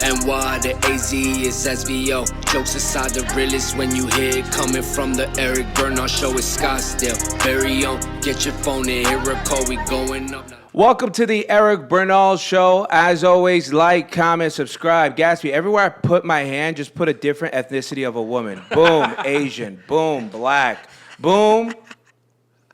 NY, the AZ is SVO. Jokes aside, the realest when you hear it coming from the Eric Bernal show is Scottsdale. Very own, get your phone and hear a call, we going up. Welcome to the Eric Bernal show. As always, like, comment, subscribe. Gatsby, everywhere I put my hand, just put a different ethnicity of a woman. Boom, Asian. Boom, black. Boom,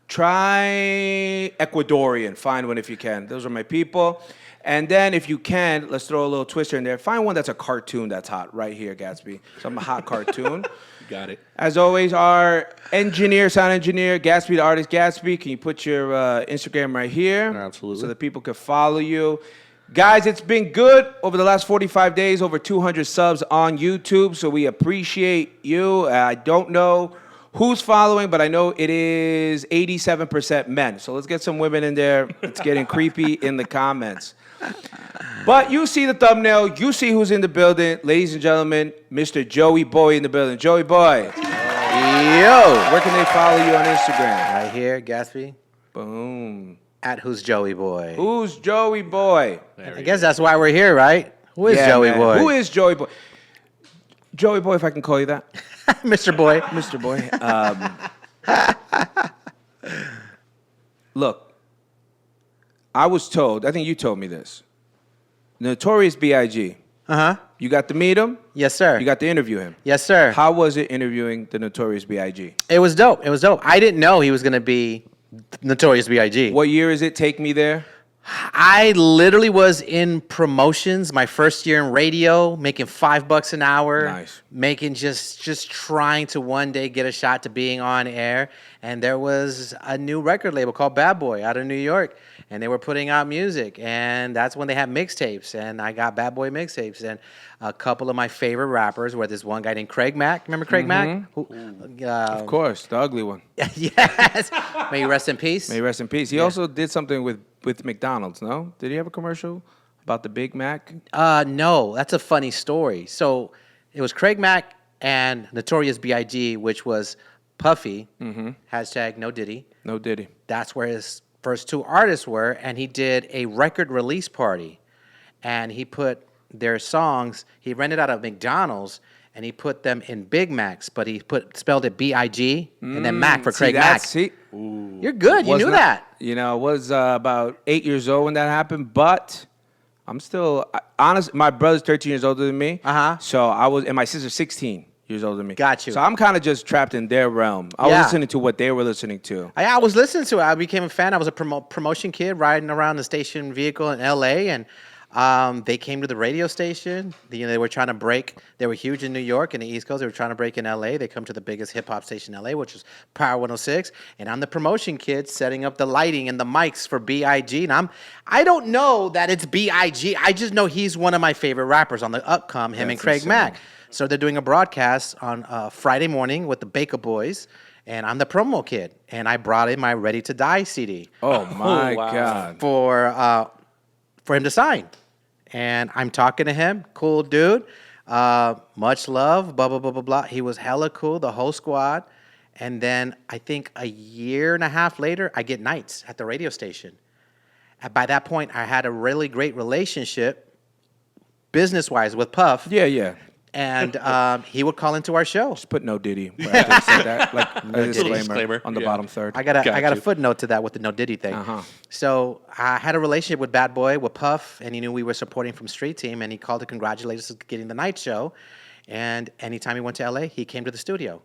try Ecuadorian. Find one if you can. Those are my people. And then if you can, let's throw a little twister in there. Find one that's a cartoon that's hot right here, Gatsby. Some hot cartoon. Got it. As always, our engineer, sound engineer, Gatsby, the artist Gatsby. Can you put your Instagram right here? Absolutely. So that people can follow you. Guys, it's been good over the last 45 days, over 200 subs on YouTube. So we appreciate you. I don't know who's following, but I know it is 87% men. So let's get some women in there. It's getting creepy in the comments. But you see the thumbnail. You see who's in the building. Ladies and gentlemen, Mr. Joey Boy in the building. Joey Boy. Yo. Where can they follow you on Instagram? Right here, Gatsby. Boom. At Who's Joey Boy. Who's Joey Boy? I guess that's why we're here, right? Who is Joey man. Boy? Who is Joey Boy? Joey Boy, if I can call you that. Mr. Boy. Mr. Boy. Look, I was told, I think you told me this. Notorious B.I.G. Uh-huh. You got to meet him? Yes, sir. You got to interview him? Yes, sir. How was it interviewing the Notorious B.I.G.? It was dope. It was dope. I didn't know he was going to be Notorious B.I.G. What year is it? Take me there. I literally was in promotions my first year in radio, making $5 an hour. Nice. Making just trying to one day get a shot to being on air. And there was a new record label called Bad Boy out of New York. And they were putting out music. And that's when they had mixtapes. And I got Bad Boy mixtapes. And a couple of my favorite rappers were this one guy named Craig Mack. Remember Craig Mack? Who, Of course, the ugly one. Yes. May you rest in peace. May he rest in peace. He also did something with McDonald's, no? Did he have a commercial about the Big Mac? No, that's a funny story. So it was Craig Mack and Notorious B.I.G., which was Puffy, hashtag no Diddy. No Diddy. That's where his first two artists were, and he did a record release party. And he put their songs, he rented out of McDonald's, and he put them in Big Macs, but he spelled it B-I-G, and then Mac for Craig Mack. You're good. You knew that. You know, I was about 8 years old when that happened, but I'm still honest. My brother's 13 years older than me. So I was, and my sister's 16 years older than me. Got you. So I'm kind of just trapped in their realm. I was listening to what they were listening to. I was listening to it. I became a fan. I was a promotion kid riding around the station vehicle in L.A., and they came to the radio station. They were trying to break. They were huge in New York and the East Coast. They were trying to break in L.A. They come to the biggest hip-hop station in L.A., which was Power 106. And I'm the promotion kid setting up the lighting and the mics for B.I.G. And I don't know that it's B.I.G. I just know he's one of my favorite rappers on the upcome, him and Craig Mack. So they're doing a broadcast on Friday morning with the Baker Boys. And I'm the promo kid. And I brought in my Ready to Die CD. Oh, my God. For him to sign. And I'm talking to him, cool dude, much love, blah, blah, blah, blah, blah. He was hella cool, the whole squad. And then I think a year and a half later, I get nights at the radio station. And by that point, I had a really great relationship, business-wise, with Puff. Yeah. And he would call into our show. Just put no Diddy where I said that, like a disclaimer on the bottom third. I got a footnote to that with the no Diddy thing. So I had a relationship with Bad Boy, with Puff, and he knew we were supporting from Street Team, and he called to congratulate us on getting the night show. And anytime he went to L.A., he came to the studio.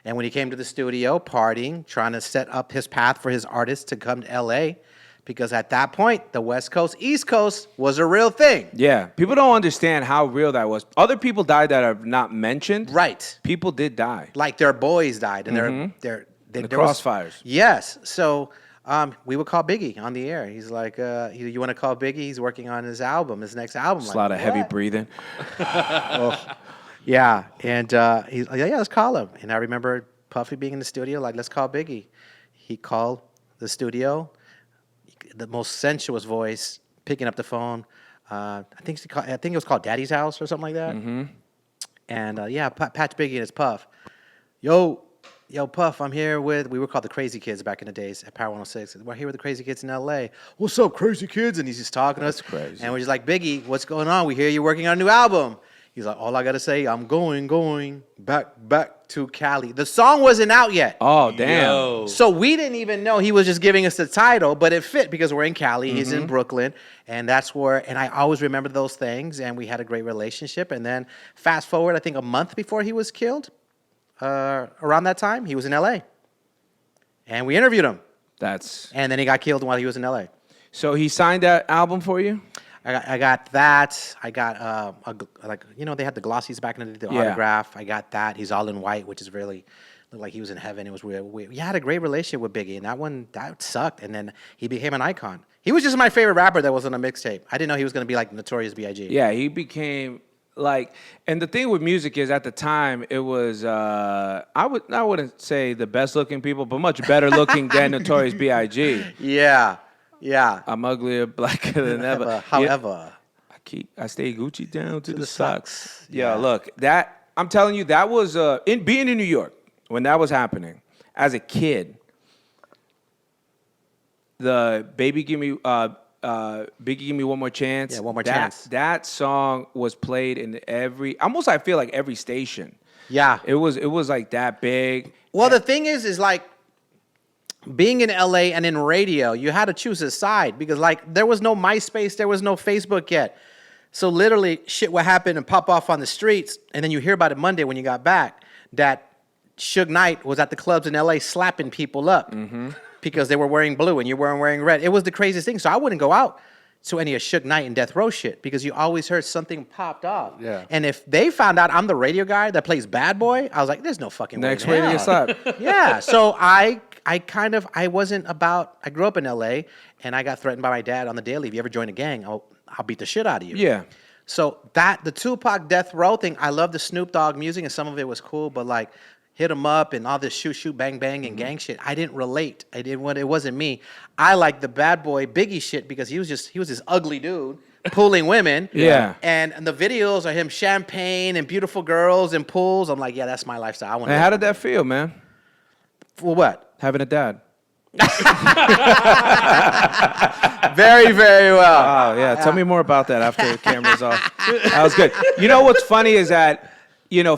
And when he came to the studio, partying, trying to set up his path for his artists to come to L.A., because at that point, the West Coast, East Coast was a real thing. Yeah. People don't understand how real that was. Other people died that are not mentioned. Right. People did die. Like their boys died. And the crossfires. Yes. So we would call Biggie on the air. He's like, you want to call Biggie? He's working on his next album. It's a lot of heavy breathing. Yeah. And he's like, yeah, let's call him. And I remember Puffy being in the studio, like, let's call Biggie. He called the studio. The most sensuous voice, picking up the phone. I think it was called Daddy's House or something like that. And patch Biggie and his Puff. Yo, yo, Puff, I'm here with, we were called the Crazy Kids back in the days at Power 106. We're here with the Crazy Kids in L.A. What's up, Crazy Kids? And he's just talking to us. crazy. And we're just like, Biggie, what's going on? We hear you're working on a new album. He's like, all I got to say, I'm going back to Cali. The song wasn't out yet. Oh, damn. Yo. So we didn't even know he was just giving us the title, but it fit because we're in Cali. He's in Brooklyn, and that's where. And I always remember those things, and we had a great relationship. And then fast forward, I think a month before he was killed, around that time, he was in L.A. and we interviewed him. And then he got killed while he was in L.A. So he signed that album for you? I got that. I got they had the glossies back in the day, the autograph. I got that. He's all in white, which is really looked like he was in heaven. It was weird. We had a great relationship with Biggie, and that sucked. And then he became an icon. He was just my favorite rapper that was on a mixtape. I didn't know he was going to be like Notorious B.I.G. Yeah, he became like, and the thing with music is at the time it was I wouldn't say the best looking people, but much better looking than Notorious B.I.G. Yeah. I'm uglier, blacker than ever. However, I stay Gucci down to the socks. socks. Yeah, look, that I'm telling you, that was in being in New York when that was happening as a kid. The Biggie give me one more chance. Yeah, one more chance. That song was played in almost I feel like every station. Yeah. It was like that big. Well, the thing is like being in LA and in radio, you had to choose a side because like there was no MySpace, there was no Facebook yet. So literally shit would happen and pop off on the streets, and then you hear about it Monday when you got back that Suge Knight was at the clubs in LA slapping people up because they were wearing blue and you weren't wearing red. It was the craziest thing. So I wouldn't go out to any of Suge Knight and Death Row shit because you always heard something popped off. Yeah. And if they found out I'm the radio guy that plays Bad Boy, I was like, there's no fucking way. Next way to get slapped. Yeah. So I grew up in LA and I got threatened by my dad on the daily. If you ever join a gang, I'll beat the shit out of you. Yeah. So the Tupac Death Row thing, I love the Snoop Dogg music and some of it was cool, but like hit 'em up and all this shoot, bang, bang and gang shit, I didn't relate. It wasn't me. I like the Bad Boy Biggie shit because he was this ugly dude pulling women. Yeah. And the videos are him champagne and beautiful girls and pools. I'm like, yeah, that's my lifestyle. I want. And how did that feel, man? For what? Having a dad. Very, very well. Oh, yeah. Tell me more about that after the camera's off. That was good. You know what's funny is that,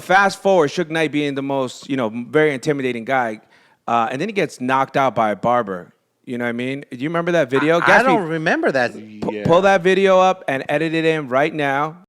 fast forward, Suge Knight being the most, very intimidating guy, and then he gets knocked out by a barber. You know what I mean? Do you remember that video? I don't remember that. Pull that video up and edit it in right now.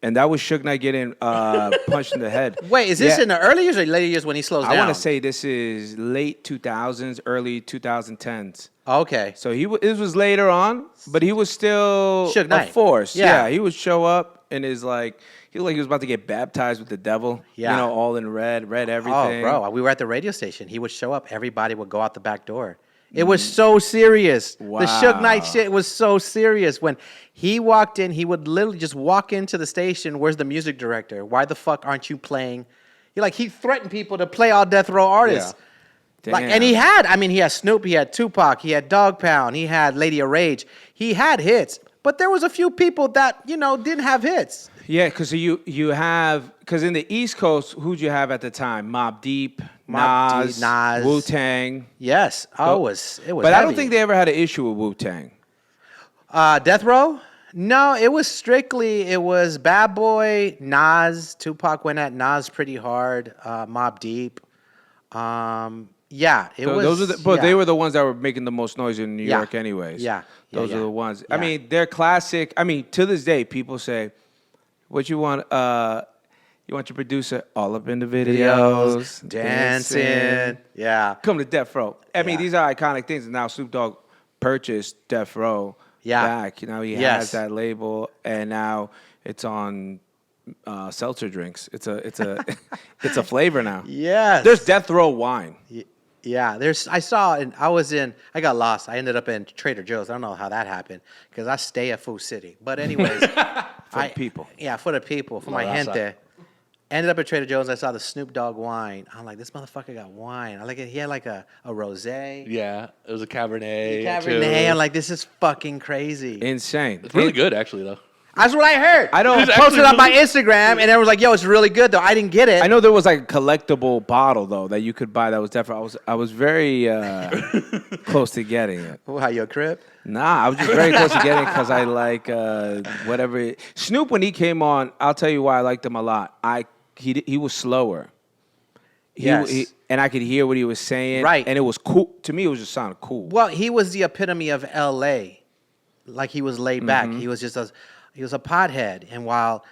And that was Suge Knight getting punched in the head. Wait, is this in the early years or later years when he slows down? I want to say this is late 2000s, early 2010s. Okay. So this was later on, but he was still Suge Knight. a force. Yeah. He would show up and he looked like he was about to get baptized with the devil. Yeah. All in red everything. Oh, bro, we were at the radio station. He would show up. Everybody would go out the back door. It was so serious. Wow. The Suge Knight shit was so serious. When he walked in, he would literally just walk into the station. Where's the music director? Why the fuck aren't you playing? He threatened people to play all Death Row artists. Yeah. And he had Snoop, he had Tupac, he had Dog Pound, he had Lady of Rage. He had hits, but there was a few people that, didn't have hits. Yeah, because because in the East Coast, who'd you have at the time? Mobb Deep, Nas, Wu-Tang. Yes. Oh, it was But heavy. I don't think they ever had an issue with Wu-Tang. Death Row? No, it was Bad Boy, Nas. Tupac went at Nas pretty hard. Mobb Deep. Yeah, it was. They were the ones that were making the most noise in New York, anyways. Yeah, those are the ones. Yeah. I mean, they're classic. I mean, to this day, people say, "What you want? You want your producer all up in the videos, dancing." Yeah, come to Death Row. I mean, these are iconic things. And now Snoop Dogg purchased Death Row back. He has that label, and now it's on seltzer drinks. It's a it's a flavor now. Yes, there's Death Row wine. Yeah, I got lost. I ended up in Trader Joe's. I don't know how that happened because I stay at Food City. But anyways. For the people. Yeah, for the people, for my gente. Ended up at Trader Joe's. I saw the Snoop Dogg wine. I'm like, this motherfucker got wine. I like it. He had like a rosé. Yeah, it was a Cabernet. Cabernet. I'm like, this is fucking crazy. Insane. It's really good, actually, though. That's what I heard. I don't- I posted it on my Instagram, and everyone was like, "Yo, it's really good." Though I didn't get it. I know there was like a collectible bottle though that you could buy. That was definitely. I was very close to getting it. Oh, how you a crip? Nah, I was just very close to getting it because I like whatever. Snoop, when he came on, I'll tell you why I liked him a lot. He was slower. And I could hear what he was saying. Right. And it was cool. To me, it was just sounding cool. Well, he was the epitome of L.A. Like he was laid back. He was just he was a pothead. And while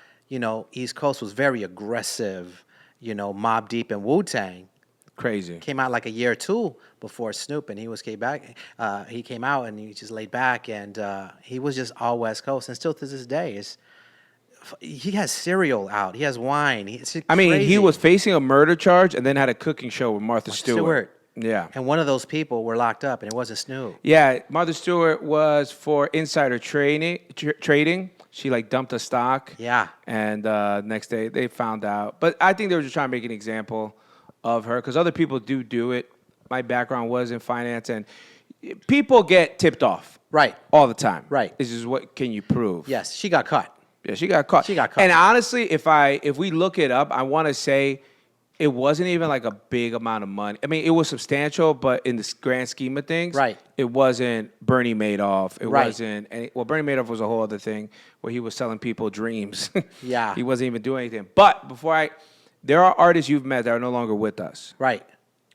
East Coast was very aggressive, Mobb Deep and Wu-Tang. Crazy. Came out like a year or two before Snoop, and came back. He came out and he just laid back, and he was just all West Coast, and still to this day he has cereal out. He has wine. I mean, he was facing a murder charge and then had a cooking show with Martha Stewart. Yeah. And one of those people were locked up, and it wasn't Snoop. Yeah, Martha Stewart was for insider trading. She like dumped a stock. Yeah. And next day they found out. But I think they were just trying to make an example of her because other people do it. My background was in finance, and people get tipped off. Right. All the time. Right. This is what can you prove? Yes, she got caught. Yeah, she got caught. And honestly, if we look it up, I want to say it wasn't even like a big amount of money. I mean, it was substantial, but in the grand scheme of things, right. It wasn't Bernie Madoff. It right. wasn't Bernie Madoff was a whole other thing where he was selling people dreams. Yeah. He wasn't even doing anything. But there are artists you've met that are no longer with us. Right.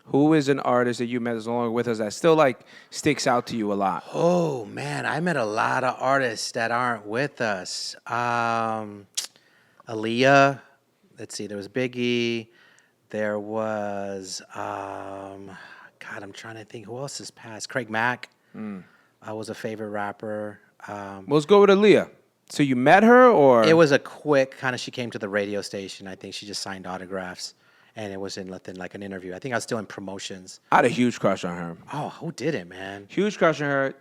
Who is an artist that you met that's no longer with us that still like sticks out to you a lot? Oh man, I met a lot of artists that aren't with us. Aaliyah. Let's see. There was Biggie. There was I'm trying to think who else has passed. Craig Mack. I was a favorite rapper. Let's go with Aaliyah. So you met her, or it was a quick kind of. She came to the radio station. I think she just signed autographs. And it was in like an interview. I think I was still in promotions. I had a huge crush on her. Oh, who didn't, man? Huge crush on her.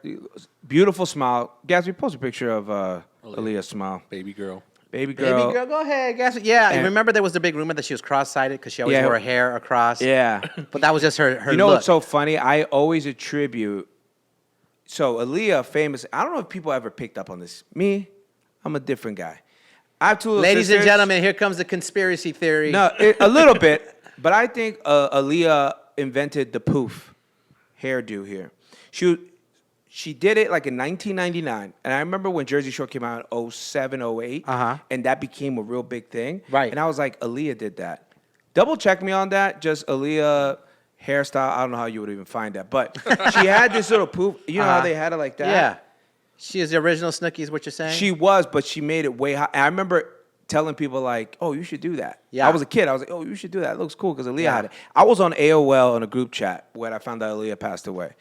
Beautiful smile. Gatsby, post a picture of Aaliyah's smile. Baby girl. Baby girl. Baby girl, go ahead, Gatsby. Yeah, I remember there was the big rumor that she was cross-sided because she always wore her hair across. Yeah. But that was just her You know look. what's so funny? I always attribute... So Aaliyah, famous... I don't know if people ever picked up on this. Me, I'm a different guy. I have two little Ladies sisters. and gentlemen, here comes the conspiracy theory. No, a little bit. But I think Aaliyah invented the poof hairdo here. She did it like in 1999. And I remember when Jersey Shore came out in 07, 08. And that became a real big thing. Right. And I was like, Aaliyah did that. Double check me on that. Just Aaliyah hairstyle. I don't know how you would even find that. But she had this little poof. You know how they had it like that? Yeah. She is the original Snooki is what you're saying? She was, but she made it way high. And I remember telling people like, oh, you should do that. Yeah. I was a kid. I was like, oh, you should do that. It looks cool because Aaliyah had it. I was on AOL in a group chat when I found out Aaliyah passed away.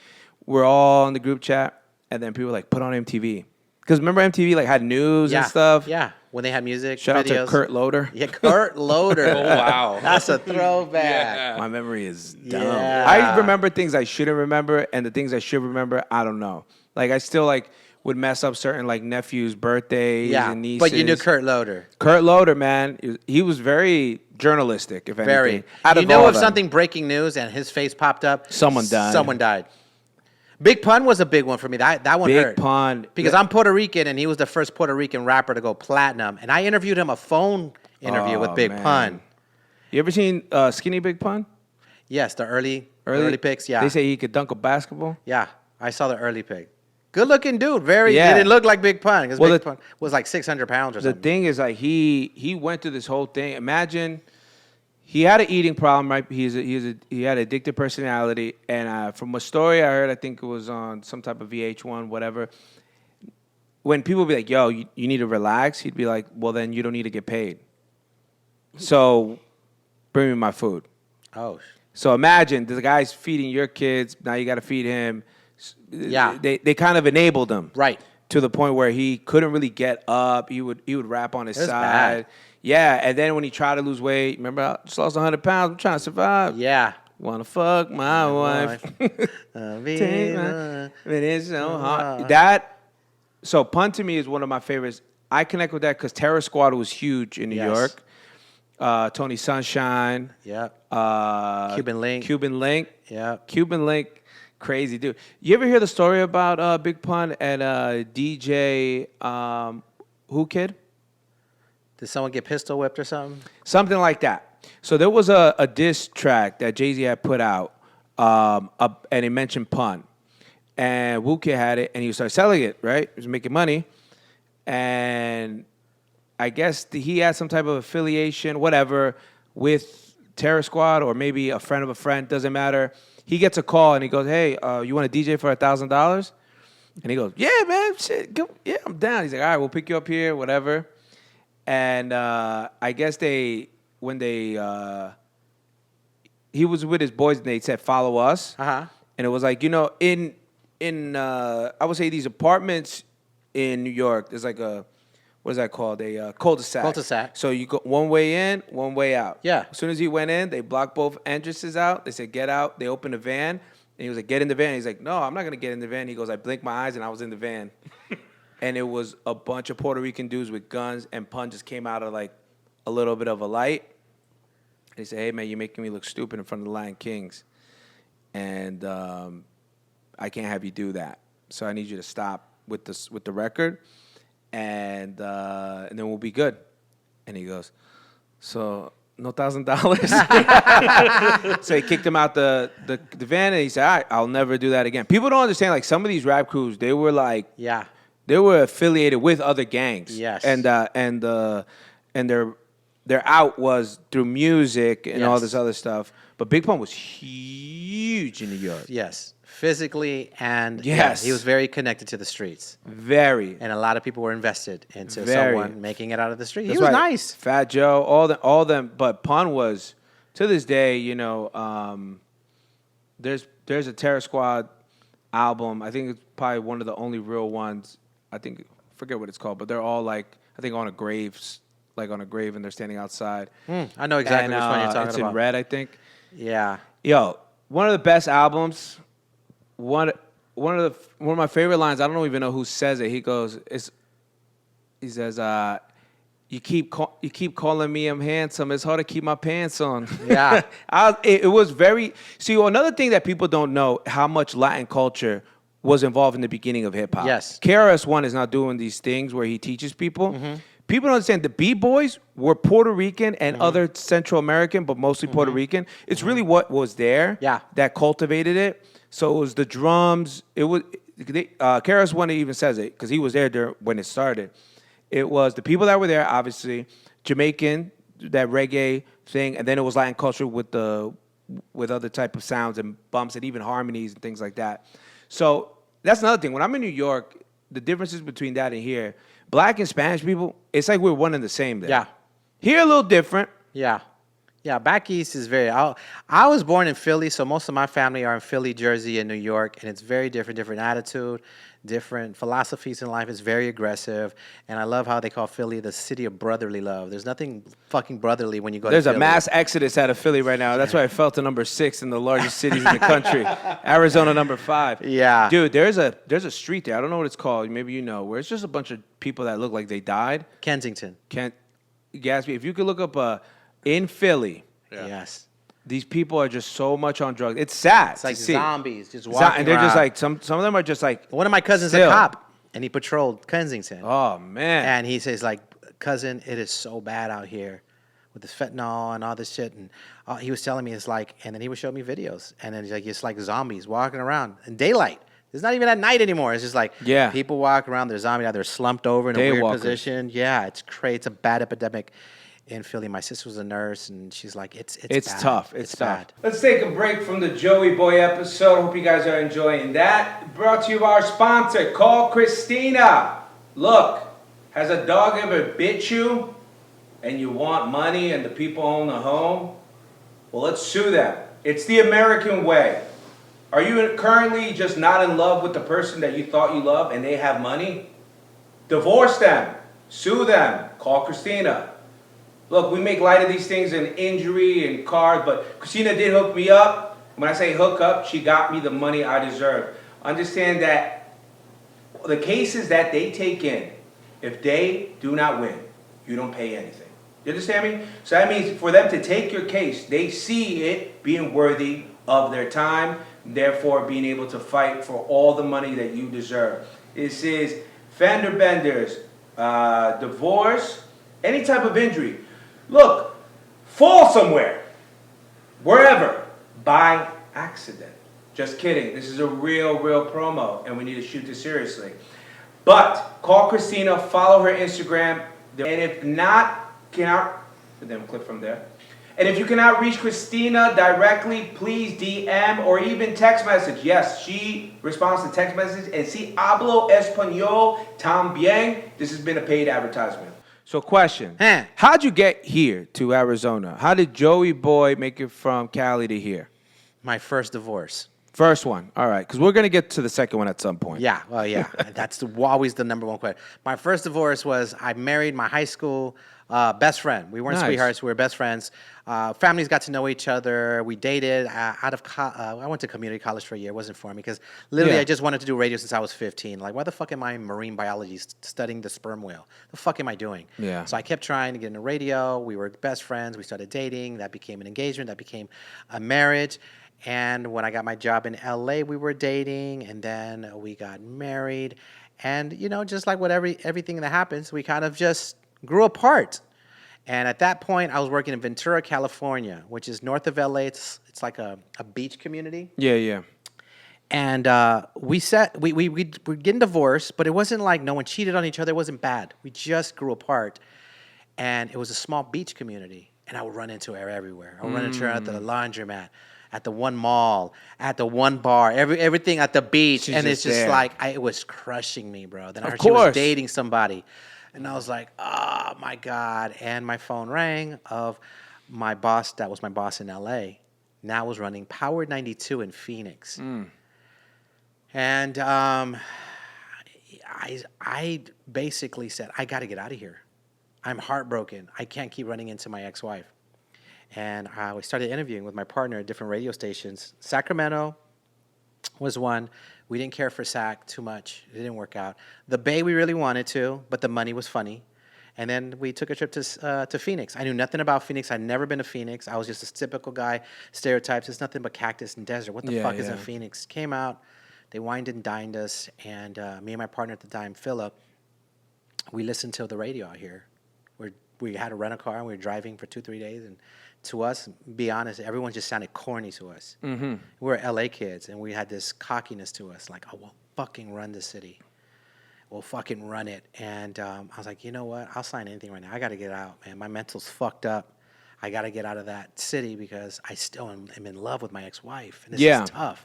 We're all in the group chat, and then people were like, put on MTV. Because remember MTV like had news and stuff? Yeah, when they had music, Shout videos. out to Kurt Loder. Yeah, Kurt Loder. Oh, wow. That's a throwback. Yeah. My memory is dumb. Yeah. I remember things I shouldn't remember, and the things I should remember, I don't know. Like I still like would mess up certain like nephews' birthdays and nieces. But you knew Kurt Loder. Kurt Loder, man, he was very journalistic, if anything. Very. Out You of know all of them. something breaking news and his face popped up? Someone died. Someone died. Big Pun was a big one for me. That one hurt. Big Pun. Because I'm Puerto Rican, and he was the first Puerto Rican rapper to go platinum. And I interviewed him a phone interview with Big man. Pun. You ever seen Skinny Big Pun? Yes, the early pics, yeah. They say he could dunk a basketball. Yeah, I saw the early pic. Good looking dude. Very. Yeah. He didn't look like Big Pun because Well, Big Pun was like 600 pounds or The something. thing is, like, he went through this whole thing. Imagine he had an eating problem, right? He had addictive personality, and from a story I heard, I think it was on some type of VH1, whatever. When people be like, "Yo, you need to relax," he'd be like, "Well, then you don't need to get paid. So, bring me my food." Oh. So imagine the guy's feeding your kids. Now you got to feed him. Yeah. They kind of enabled him. Right. To the point where he couldn't really get up. He would rap on his It was side. bad. Yeah. And then when he tried to lose weight, remember, I just lost 100 pounds. I'm trying to survive. Yeah. Wanna fuck my wife. Take my- It is so hard. So Pun to me is one of my favorites. I connect with that because Terror Squad was huge in New Yes. York. Tony Sunshine. Yeah. Cuban Link. Yeah. Cuban Link, crazy dude. You ever hear the story about Big Pun and DJ who kid? Did someone get pistol whipped or something? Something like that. So there was a diss track that Jay-Z had put out, and it mentioned pun. And Wu Kid had it, and he started selling it, right? He was making money. And I guess he had some type of affiliation, whatever, with Terror Squad or maybe a friend of a friend, doesn't matter. He gets a call, and he goes, hey, you want to DJ for $1,000? And he goes, yeah, man, shit, go, yeah, I'm down. He's like, all right, we'll pick you up here, whatever. And I guess he was with his boys, and they said, follow us. Uh-huh. And it was like, in I would say these apartments in New York, there's like what is that called? A cul-de-sac. Cul-de-sac. So you go one way in, one way out. Yeah. As soon as he went in, they blocked both entrances out. They said, get out. They opened the van. And he was like, get in the van. He's like, no, I'm not going to get in the van. He goes, I blinked my eyes and I was in the van. And it was a bunch of Puerto Rican dudes with guns, and pun just came out of like a little bit of a light. And he said, hey, man, you're making me look stupid in front of the Lion Kings. And I can't have you do that. So I need you to stop with the record, and then we'll be good. And he goes, so no $1,000. So he kicked him out the van, and he said, all right, I'll never do that again. People don't understand, like, some of these rap crews, they were like, Yeah. they were affiliated with other gangs. Yes. And their out was through music and all Yes. this other stuff. But Big Pun was huge in New York. Yes. Physically and Yes. he was very connected to the streets. Very. And a lot of people were invested into Very. someone making it out of the street. That's He was right. nice. Fat Joe, all them. But Pun was, to this day, there's a Terror Squad album. I think it's probably one of the only real ones. I forget what it's called, but they're all like, I think on a grave, and they're standing outside. I know exactly which one you're talking it's about. in red, I think. Yeah. Yo, one of the best albums. One of my favorite lines. I don't even know who says it. He goes, he says, "You keep calling me I'm handsome. It's hard to keep my pants on." Yeah. It was very. See, another thing that people don't know, how much Latin culture was involved in the beginning of hip hop. Yes. KRS-One is not doing these things where he teaches people. Mm-hmm. People don't understand the B-boys were Puerto Rican and other Central American, but mostly Puerto Rican. It's really what was there that cultivated it. So it was the drums. It was KRS-One even says it because he was there when it started. It was the people that were there, obviously, Jamaican, that reggae thing, and then it was Latin culture with other type of sounds and bumps and even harmonies and things like that. So that's another thing. When I'm in New York, the differences between that and here, Black and Spanish people, it's like we're one and the same there. Yeah. Here a little different. Yeah. Yeah, back east is very. I was born in Philly, so most of my family are in Philly, Jersey, and New York, and it's very different attitude, different philosophies in life. It's very aggressive, and I love how they call Philly the city of brotherly love. There's nothing fucking brotherly when you go There's to Philly. a mass exodus out of Philly right now. That's why I fell to number 6 in the largest cities in the country. Arizona, number 5. Yeah. Dude, there's a street there. I don't know what it's called. Maybe you know. Where it's just a bunch of people that look like they died. Kensington. Gatsby, if you could look up in Philly. Yeah. Yes. These people are just so much on drugs. It's sad. It's like to see. zombies just walking And they're just around. like, some of them are just like. One of my cousins still. a cop, and he patrolled Kensington. Oh, man. And he says, like, cousin, it is so bad out here with this fentanyl and all this shit. And he was telling me, it's like, and then he would show me videos. And then he's like, it's like zombies walking around in daylight. It's not even at night anymore. It's just like people walk around, they're zombies, they're slumped over in a weird position. Yeah, it's crazy. It's a bad epidemic in Philly. My sister was a nurse, and she's like, it's bad. Tough. It's tough. Bad. Let's take a break from the Joey Boy episode. Hope you guys are enjoying that. Brought to you by our sponsor, Call Christina. Look, has a dog ever bit you and you want money and the people own the home? Well, let's sue them. It's the American way. Are you currently just not in love with the person that you thought you loved and they have money? Divorce them. Sue them. Call Christina. Look, we make light of these things in injury and cars, but Christina did hook me up. When I say hook up, she got me the money I deserve. Understand that the cases that they take in, if they do not win, you don't pay anything. You understand me? So that means for them to take your case, they see it being worthy of their time, therefore being able to fight for all the money that you deserve. This is fender benders, divorce, any type of injury. Look, fall somewhere, wherever, by accident. Just kidding. This is a real promo, and we need to shoot this seriously. But call Christina, follow her Instagram, and if not, then click from there. And if you cannot reach Christina directly, please DM or even text message. Yes, she responds to text message. And si hablo español también. This has been a paid advertisement. So question. How'd you get here to Arizona? How did Joey Boy make it from Cali to here? My first divorce. First one. All right. Because we're going to get to the second one at some point. Yeah. Well, yeah. That's always the number one question. My first divorce was I married my high school best friend. We weren't sweethearts. We were best friends. Families got to know each other. We dated I went to community college for a year. It wasn't for me because literally I just wanted to do radio since I was 15. Like, why the fuck am I in marine biology studying the sperm whale? The fuck am I doing? Yeah. So I kept trying to get into radio. We were best friends. We started dating. That became an engagement. That became a marriage. And when I got my job in LA, we were dating, and then we got married. And, you know, just like everything that happens, we kind of just grew apart. And at that point, I was working in Ventura, California, which is north of LA. It's like a beach community. Yeah. And we're getting divorced, but it wasn't like no one cheated on each other. It wasn't bad. We just grew apart. And it was a small beach community. And I would run into her everywhere. I would run into her at the laundromat, at the one mall, at the one bar, everything at the beach. She's and it's just there. like, it was crushing me, bro. Then I Of heard she was course. dating somebody. And I was like, oh, my God. And my phone rang of my boss that was my boss in L.A. Now was running Power 92 in Phoenix. And I basically said, I got to get out of here. I'm heartbroken. I can't keep running into my ex-wife. And we started interviewing with my partner at different radio stations. Sacramento was one. We didn't care for Sac too much. It didn't work out. The Bay we really wanted to, but the money was funny. And then we took a trip to Phoenix. I knew nothing about Phoenix. I'd never been to Phoenix. I was just a typical guy. Stereotypes. It's nothing but cactus and desert. What the fuck is in Phoenix? Came out. They wined and dined us. And me and my partner at the time, Philip, we listened to the radio out here. We had to rent a car, and we were driving for 2-3 days. And to us, be honest, everyone just sounded corny to us. Mm-hmm. We were LA kids, and we had this cockiness to us, like, oh, we'll fucking run the city. We'll fucking run it. And I was like, you know what? I'll sign anything right now. I got to get out, man. My mental's fucked up. I got to get out of that city because I still am in love with my ex-wife, and this is tough.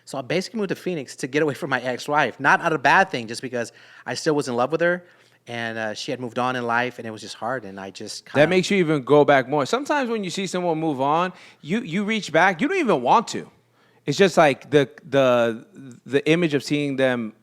So I basically moved to Phoenix to get away from my ex-wife. Not out of a bad thing, just because I still was in love with her. And she had moved on in life, and it was just hard. And I just that makes you even go back more. Sometimes when you see someone move on, you reach back. You don't even want to. It's just like the image of seeing them.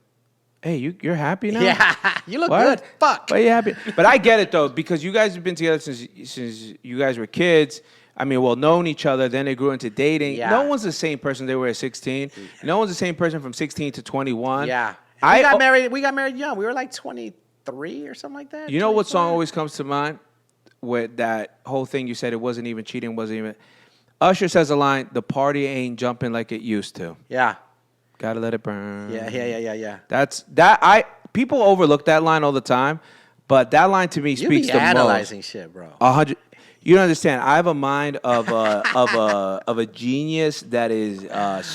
Hey, you're happy now? Yeah, you look good. Fuck. But you happy? But I get it though, because you guys have been together since you guys were kids. I mean, known each other. Then they grew into dating. Yeah. No one's the same person they were at 16. Yeah. No one's the same person from 16 to 21. Yeah. We got married young. We were like 23 or something like that. You know what song always comes to mind? With that whole thing you said, it wasn't even cheating, wasn't even. Usher says a line, the party ain't jumping like it used to. Yeah. Gotta let it burn. Yeah. People overlook that line all the time, but that line to me speaks the most. Analyzing shit, bro. 100. You don't understand. I have a mind of a genius that is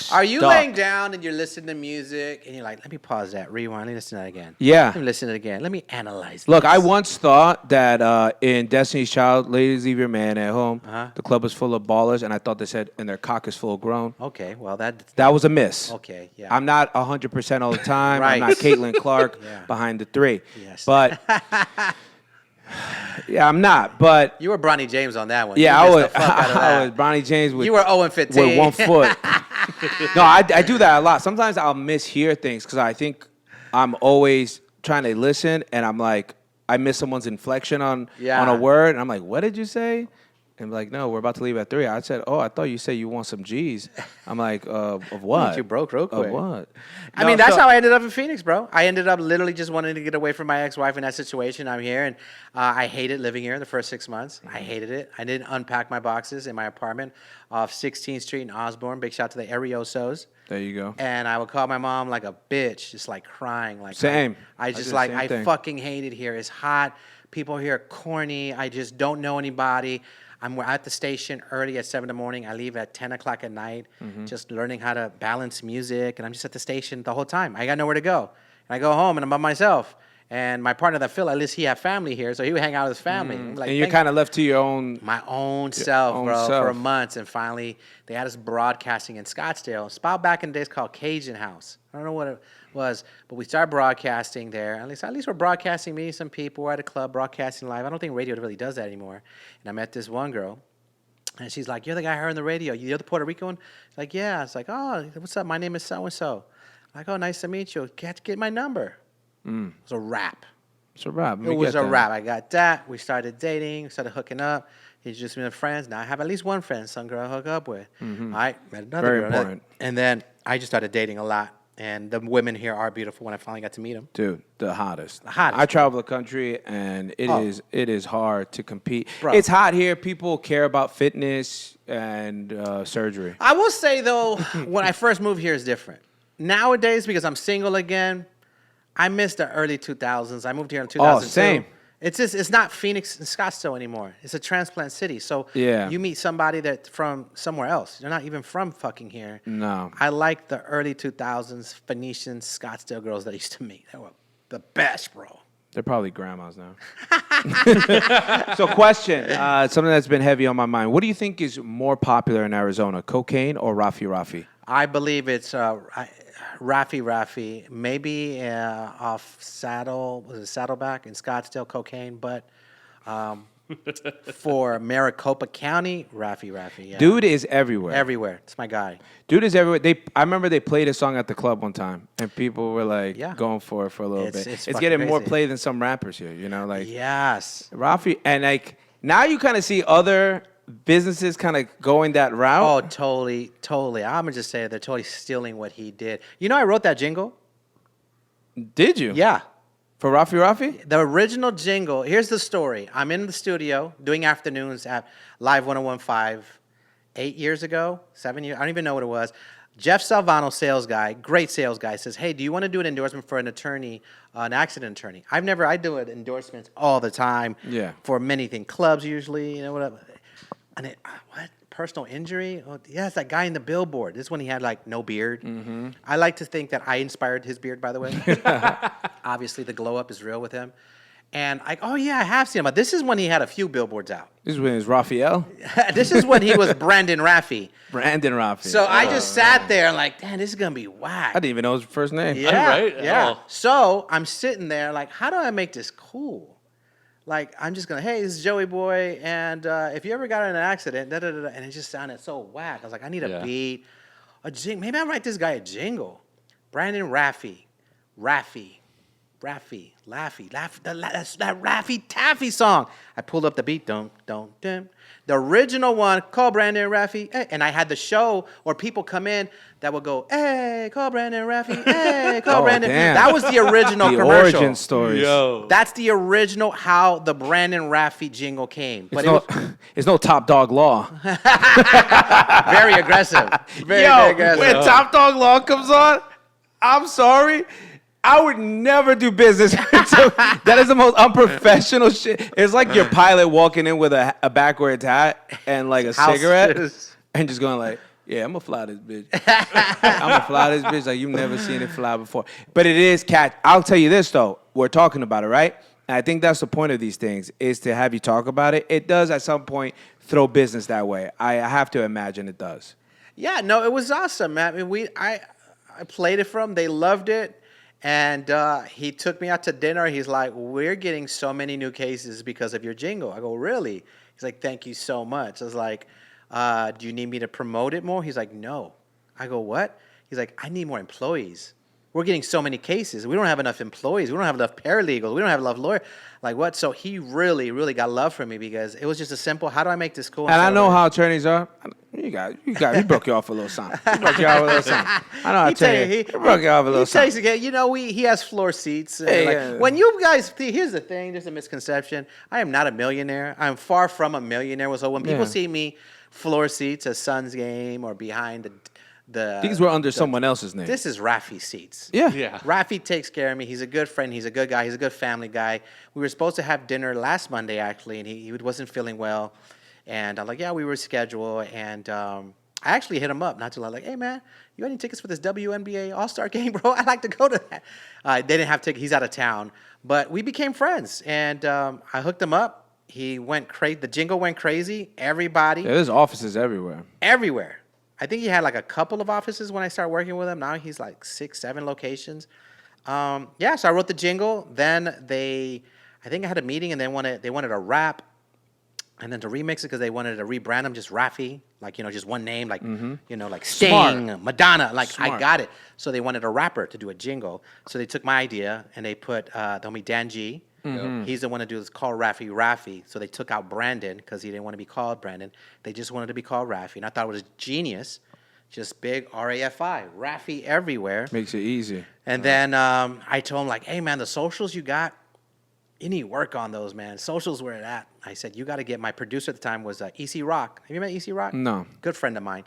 Are you stuck. laying down and you're listening to music and you're like, let me pause that, rewind, let me listen to that again. Yeah. Let me listen to it again. Let me analyze Look, this. I once thought that in Destiny's Child, ladies leave your man at home. The club is full of ballers, and I thought they said, and their cock is full grown. Okay, well that was a miss. Okay, yeah. I'm not 100% all the time. Right. I'm not Caitlin Clark behind the three. Yes. But yeah, I'm not. But you were Bronny James on that one. yeah, You I missed the fuck out of I that. was Bronny James with You were 0-15 with 1 foot. No, I do that a lot. Sometimes I'll mishear things because I think I'm always trying to listen, and I'm like, I miss someone's inflection on a word, and I'm like, what did you say? And like, no, we're about to leave at 3. I said, oh, I thought you said you want some G's. I'm like, of what? You broke real quick. Of what? I mean, that's how I ended up in Phoenix, bro. I ended up literally just wanting to get away from my ex-wife in that situation. I'm here, and I hated living here the first 6 months. I hated it. I didn't unpack my boxes in my apartment off 16th Street in Osborne. Big shout out to the Ariosos. There you go. And I would call my mom like a bitch, just like crying. Like Same. I just did the like, same I thing. fucking hate it here. It's hot. People here are corny. I just don't know anybody. I'm at the station early at 7 in the morning. I leave at 10 o'clock at night, just learning how to balance music. And I'm just at the station the whole time. I got nowhere to go. And I go home and I'm by myself. And my partner, that Phil, at least he had family here, so he would hang out with his family. Like, And you're kind of left to your own. my own self, own bro, self. for months. And finally, they had us broadcasting in Scottsdale. It's about back in the days called Cajun House. I don't know what it was, but we started broadcasting there. At least we're broadcasting, meeting some people. We're at a club, broadcasting live. I don't think radio really does that anymore. And I met this one girl, and she's like, "You're the guy I heard on the radio. You're the Puerto Rican one?" It's like, "Yeah." It's like, "Oh, what's up? My name is so-and-so." Like, "Oh, nice to meet you. Get my number." It was a wrap. It's a wrap. It was a wrap. I got that. We started dating, started hooking up. He introduced me to friends. Now I have at least one friend, some girl I hook up with. I met another Very girl. important. And then I just started dating a lot. And the women here are beautiful when I finally got to meet them. Dude, the hottest. hottest. I travel the country, and it is hard to compete. Bro. It's hot here. People care about fitness and surgery. I will say, though, when I first moved here is different. Nowadays, because I'm single again, I miss the early 2000s. I moved here in 2002. same. It's not Phoenix and Scottsdale anymore. It's a transplant city. So Yeah. you meet somebody that's from somewhere else. You're not even from fucking here. No. I like the early 2000s Phoenician Scottsdale girls that I used to meet. They were the best, bro. They're probably grandmas now. So, question, something that's been heavy on my mind. What do you think is more popular in Arizona, cocaine or Rafi? I believe it's Rafi, maybe off Saddleback in Scottsdale, cocaine, but for Maricopa County, Rafi, yeah. Dude is everywhere. Everywhere. It's my guy. Dude is everywhere. I remember they played a song at the club one time, and people were like Yeah. going for it for a little It's- bit. it's It's fucking getting more crazy. play than some rappers here, you know? Like Yes. Rafi, and like now you kind of see other businesses kind of going that route. Oh, totally. I'm going to just say they're totally stealing what he did. You know, I wrote that jingle? Did you? Yeah. For Rafi? The original jingle, here's the story. I'm in the studio doing afternoons at Live 101.5 8 years ago, 7 years, I don't even know what it was. Jeff Salvano, sales guy, great sales guy, says, "Hey, do you want to do an endorsement for an attorney, an accident attorney?" I do endorsements all the time. Yeah. For many things, clubs usually, you know, whatever. And what? Personal injury? Oh, yeah, it's that guy in the billboard. This is when he had like no beard. I like to think that I inspired his beard, by the way. Obviously, the glow up is real with him. And oh yeah, I have seen him. But this is when he had a few billboards out. This is when it's Raphael? This is when he was Brandon Raffi. Brandon Rafi. So I just sat there and like, damn, this is gonna be whack. I didn't even know his first name. Yeah, Right? yeah. Oh. So I'm sitting there like, how do I make this cool? Like, I'm just gonna, hey, this is Joey Boy, and if you ever got in an accident, and it just sounded so whack. I was like, I need a Yeah. beat, a jingle. Maybe I'll write this guy a jingle. Brandon Raffi, that's that Raffi Taffy song. I pulled up the beat, dum. The original one, call Brandon Raffi, hey, and I had the show where people come in that would go, hey, call Brandon Raffi, hey, call Oh, Brandon. damn. That was the original The commercial. origin stories. Yo. That's the original how the Brandon Raffi jingle came. But It's no top dog law. very aggressive. Very aggressive. when Top Dog Law comes on, I'm sorry. I would never do business. That is the most unprofessional shit. It's like your pilot walking in with a backwards hat and like a House cigarette shoes. and just going like, yeah, I'm going to fly this bitch. I'm going to fly this bitch like you've never seen it fly before. But it is catch. I'll tell you this, though. We're talking about it, right? And I think that's the point of these things is to have you talk about it. It does at some point throw business that way. I have to imagine it does. Yeah, no, it was awesome, man. I mean, I played it for them. They loved it. And he took me out to dinner. He's like, we're getting so many new cases because of your jingle. I go, really? He's like, thank you so much. I was like, do you need me to promote it more? He's like, no. I go, what? He's like, I need more employees. we're getting so many cases. We don't have enough employees. We don't have enough paralegals. We don't have enough lawyers. Like what? So he really, really got love from me because it was just a simple, how do I make this cool? And I know how attorneys are. He broke you off a little something. He broke you off a little something. I know how he broke you off a little something. He has floor seats. Yeah. When you guys, here's the thing, there's a misconception. I am not a millionaire. I'm far from a millionaire. So when people see me floor seats at Suns game or behind these were under someone else's name. This is Rafi's seats. Yeah. Rafi takes care of me. He's a good friend. He's a good guy. He's a good family guy. We were supposed to have dinner last Monday, actually, and he wasn't feeling well. And I'm like, yeah, we were scheduled. And I actually hit him up not too long. Like, hey, man, you got any tickets for this WNBA All-Star game, bro? I'd like to go to that. They didn't have tickets. He's out of town. But we became friends. And I hooked him up. He went crazy. The jingle went crazy. Everybody. Yeah, there's offices everywhere. Everywhere. I think he had like a couple of offices when I started working with him. Now he's like 6, 7 locations. So I wrote the jingle. Then I think I had a meeting and they wanted a rap, and then to remix it because they wanted to rebrand him just Rafi, like just one name, like like Sting, Smart. Madonna. Like Smart. I got it. So they wanted a rapper to do a jingle. So they took my idea and they put the homie Dan G. He's the one to do this, call Rafi. So they took out Brandon because he didn't want to be called Brandon. They just wanted to be called Rafi. And I thought it was genius. Just big R-A-F-I. Rafi everywhere. Makes it easy. And then I told him, like, hey, man, the socials you got, you need to work on those, man. Socials where it at. I said, you got to get, my producer at the time was EC Rock. Have you met EC Rock? No. Good friend of mine.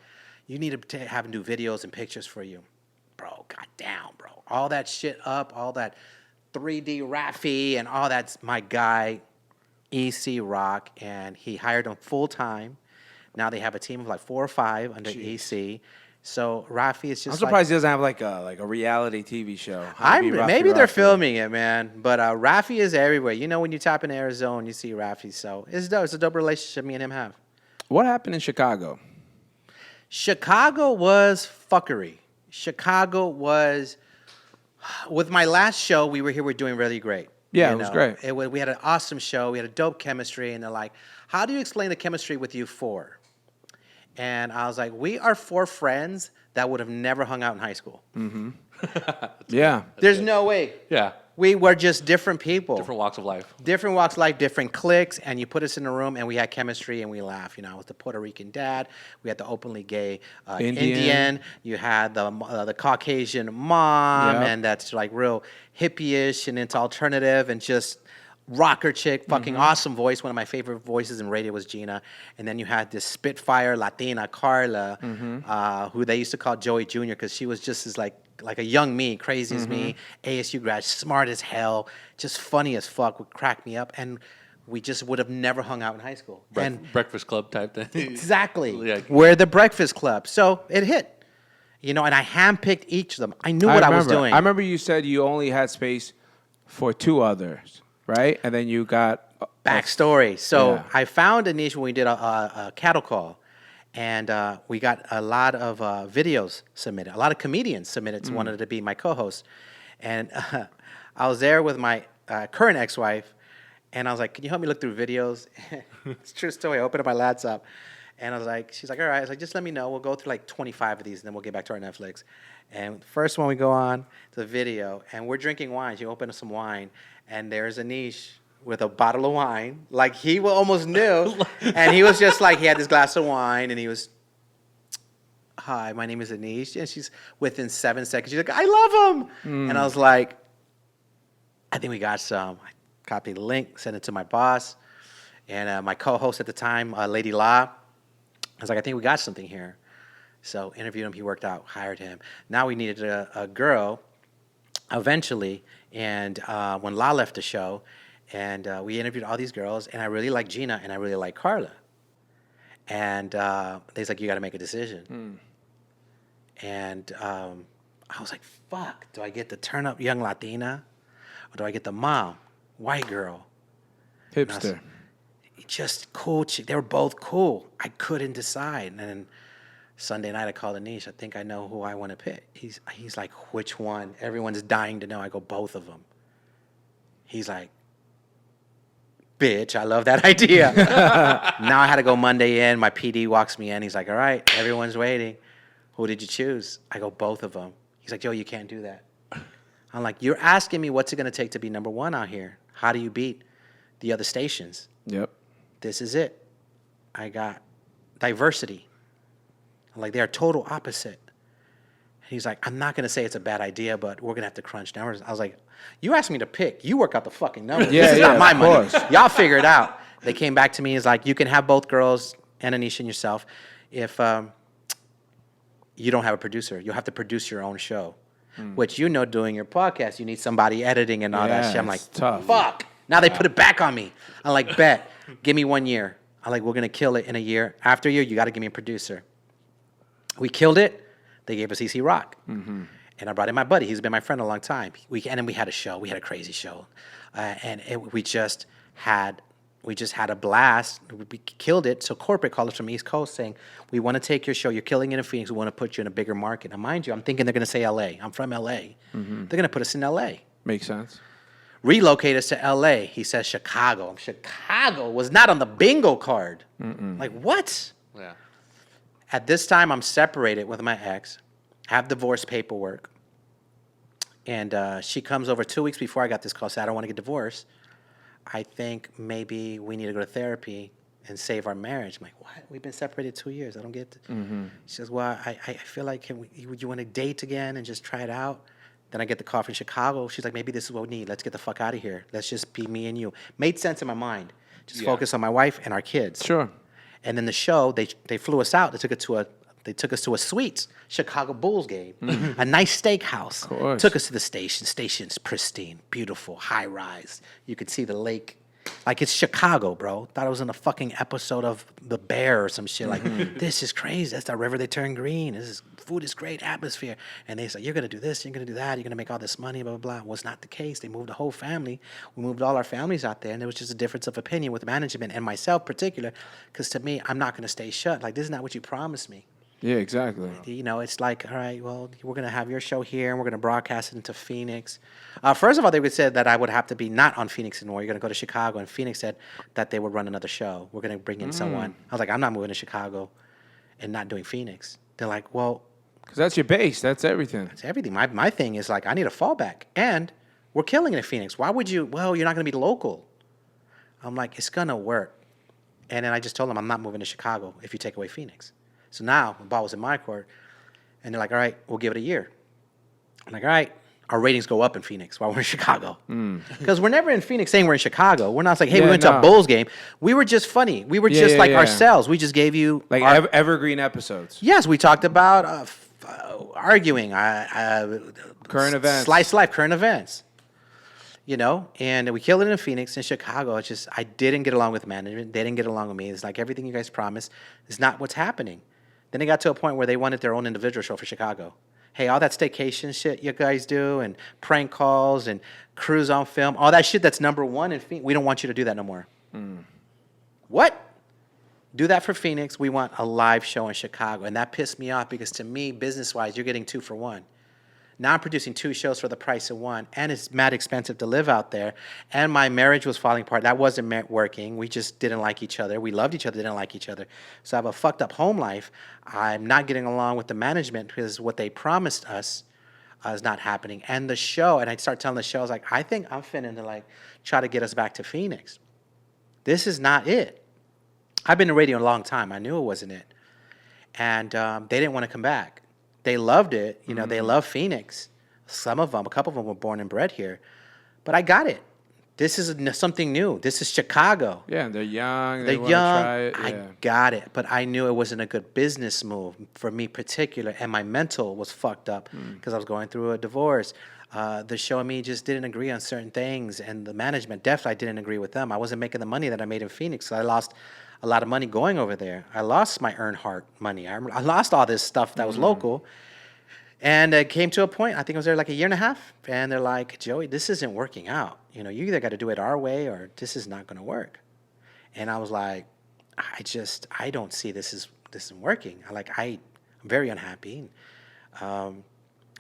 You need to have him do videos and pictures for you. Bro, goddamn, bro. All that shit up, all that 3D Rafi and all that's my guy, EC Rock, and he hired him full time. Now they have a team of like 4 or 5 under EC. So Rafi is just. I'm surprised he doesn't have like a reality TV show. Maybe they're filming it, man. But Rafi is everywhere. You know, when you tap in Arizona, you see Rafi. So it's dope. It's a dope relationship me and him have. What happened in Chicago? Chicago was fuckery. Chicago was. With my last show, we were doing really great. Yeah, it was great. We had an awesome show. We had a dope chemistry. And they're like, how do you explain the chemistry with you 4? And I was like, we are 4 friends that would have never hung out in high school. Mm-hmm. Yeah. There's no way. Yeah. We were just different people. Different walks of life. Different walks of life, different cliques, and you put us in a room, and we had chemistry, and we laughed. I was the Puerto Rican dad. We had the openly gay Indian. You had the Caucasian mom, and that's like real hippie-ish and into alternative, and just rocker chick, fucking awesome voice. One of my favorite voices in radio was Gina. And then you had this Spitfire Latina, Carla, who they used to call Joey Jr. because she was just as like a young me, crazy as me, ASU grad, smart as hell, just funny as fuck, would crack me up. And we just would have never hung out in high school. Breakfast Club type thing. Exactly. Yeah. We're the Breakfast Club. So it hit. And I handpicked each of them. I knew what I was doing. I remember you said you only had space for 2 others, right? And then you got... Backstory. So I found a niche when we did a cattle call. And we got a lot of videos submitted. A lot of comedians submitted wanted to be my co-host. And I was there with my current ex-wife. And I was like, can you help me look through videos? It's a true story. I opened up my laptop. And I was like, she's like, all right. I was like, just let me know. We'll go through like 25 of these, and then we'll get back to our Netflix. And the first one we go on, the video, and we're drinking wine. She opened up some wine, and there's Anish with a bottle of wine. Like, he almost knew. And he was just like, he had this glass of wine, and he was, hi, my name is Anish. And she's, within 7 seconds, she's like, I love him. And I was like, I think we got some. I copied the link, sent it to my boss. And my co-host at the time, Lady La, I was like, I think we got something here. So interviewed him. He worked out, hired him. Now we needed a girl eventually. And when La left the show, and we interviewed all these girls, and I really like Gina, and I really like Carla. And they's like, you got to make a decision. And I was like, fuck, do I get the turn-up young Latina, or do I get the mom, white girl? Hipster. Just cool. They were both cool. I couldn't decide. And then Sunday night, I called Anish. I think I know who I want to pick. He's like, which one? Everyone's dying to know. I go, both of them. He's like, bitch, I love that idea. Now I had to go Monday in. My PD walks me in. He's like, all right, everyone's waiting. Who did you choose? I go, both of them. He's like, yo, you can't do that. I'm like, you're asking me what's it going to take to be number one out here? How do you beat the other stations? Yep. This is it. I got diversity. I'm like, they're total opposite. He's like, I'm not going to say it's a bad idea, but we're going to have to crunch numbers. I was like, you asked me to pick. You work out the fucking numbers. Yeah, this is not my of money. course. Y'all figure it out. They came back to me. It's like, you can have both girls and Anisha and yourself if you don't have a producer. You'll have to produce your own show, which, doing your podcast, you need somebody editing and all that shit. I'm like, it's tough. fuck. Now they put it back on me. I'm like, bet. Give me 1 year. I'm like, we're going to kill it in a year. After a year, you got to give me a producer. We killed it. They gave us EC Rock. And I brought in my buddy. He's been my friend a long time. And then we had a show. We had a crazy show. We just had a blast. We killed it. So corporate called us from East Coast saying, we want to take your show. You're killing it in Phoenix. We want to put you in a bigger market. Now, mind you, I'm thinking they're going to say L.A. I'm from L.A. They're going to put us in L.A. Makes sense. Relocate us to L.A. He says Chicago. Chicago was not on the bingo card. Like, what? Yeah. At this time, I'm separated with my ex, have divorce paperwork, and she comes over 2 weeks before I got this call, said, I don't want to get divorced. I think maybe we need to go to therapy and save our marriage. I'm like, what? We've been separated 2 years. I don't get it. She says, well, I feel like, would you want to date again and just try it out? Then I get the call from Chicago. She's like, maybe this is what we need. Let's get the fuck out of here. Let's just be me and you. Made sense in my mind. Just focus on my wife and our kids. Sure. And then the show, they flew us out. They took us to a Suites Chicago Bulls game, a nice steakhouse. Of course. Took us to the station. Station's pristine, beautiful, high rise. You could see the lake. Like, it's Chicago, bro. Thought I was in a fucking episode of The Bear or some shit. Like, this is crazy. That's the river they turn green. Food is great, atmosphere. And they said, you're going to do this, you're going to do that, you're going to make all this money, blah, blah, blah. Was not the case. They moved the whole family. We moved all our families out there, and there was just a difference of opinion with management and myself particular, because to me, I'm not going to stay shut. Like, this is not what you promised me. Yeah, exactly. It's like, all right, well, we're going to have your show here, and we're going to broadcast it into Phoenix. First of all, they would say that I would have to be not on Phoenix anymore. You're going to go to Chicago, and Phoenix said that they would run another show. We're going to bring in someone. I was like, I'm not moving to Chicago and not doing Phoenix. They're like, well, Because that's your base. That's everything. it's everything. My thing is, like, I need a fallback, and we're killing it in Phoenix. Why would you? Well, you're not going to be local. I'm like, it's going to work. And then I just told them, I'm not moving to Chicago if you take away Phoenix. So now the ball was in my court, and they're like, all right, we'll give it a year. I'm like, all right, our ratings go up in Phoenix while we're in Chicago. Because we're never in Phoenix saying we're in Chicago. We're not like, hey, we went to a Bulls game. We were just funny. We were just ourselves. We just gave you Like evergreen episodes. Yes, we talked about arguing, Current events. slice life, current events. And we killed it in Phoenix. In Chicago, it's just, I didn't get along with management. They didn't get along with me. It's like, everything you guys promised is not what's happening. Then it got to a point where they wanted their own individual show for Chicago. Hey, all that staycation shit you guys do, and prank calls, and cruise on film, all that shit that's number one in Phoenix, we don't want you to do that no more. What? Do that for Phoenix. We want a live show in Chicago. And that pissed me off, because to me, business-wise, you're getting 2 for 1. Now I'm producing 2 shows for the price of 1, and it's mad expensive to live out there. And my marriage was falling apart. That wasn't working. We just didn't like each other. We loved each other, didn't like each other. So I have a fucked up home life. I'm not getting along with the management because what they promised us is not happening. And the show, and I start telling the show, I was like, I think I'm finna to try to get us back to Phoenix. This is not it. I've been in radio a long time. I knew it wasn't it. And they didn't want to come back. They loved it. They love Phoenix. Some of them, a couple of them were born and bred here. But I got it. This is something new. This is Chicago. Yeah, they're young. They're They want young. to try it. Yeah. I got it. But I knew it wasn't a good business move for me particular. And my mental was fucked up because I was going through a divorce. The show and me just didn't agree on certain things. And the management definitely didn't agree with them. I wasn't making the money that I made in Phoenix. So I lost a lot of money going over there. I lost my Earnhardt money. I lost all this stuff that was local. And it came to a point, I think I was there like a year and a half. And they're like, Joey, this isn't working out. You either got to do it our way or this is not going to work. And I was like, I don't see this isn't working. I'm very unhappy. And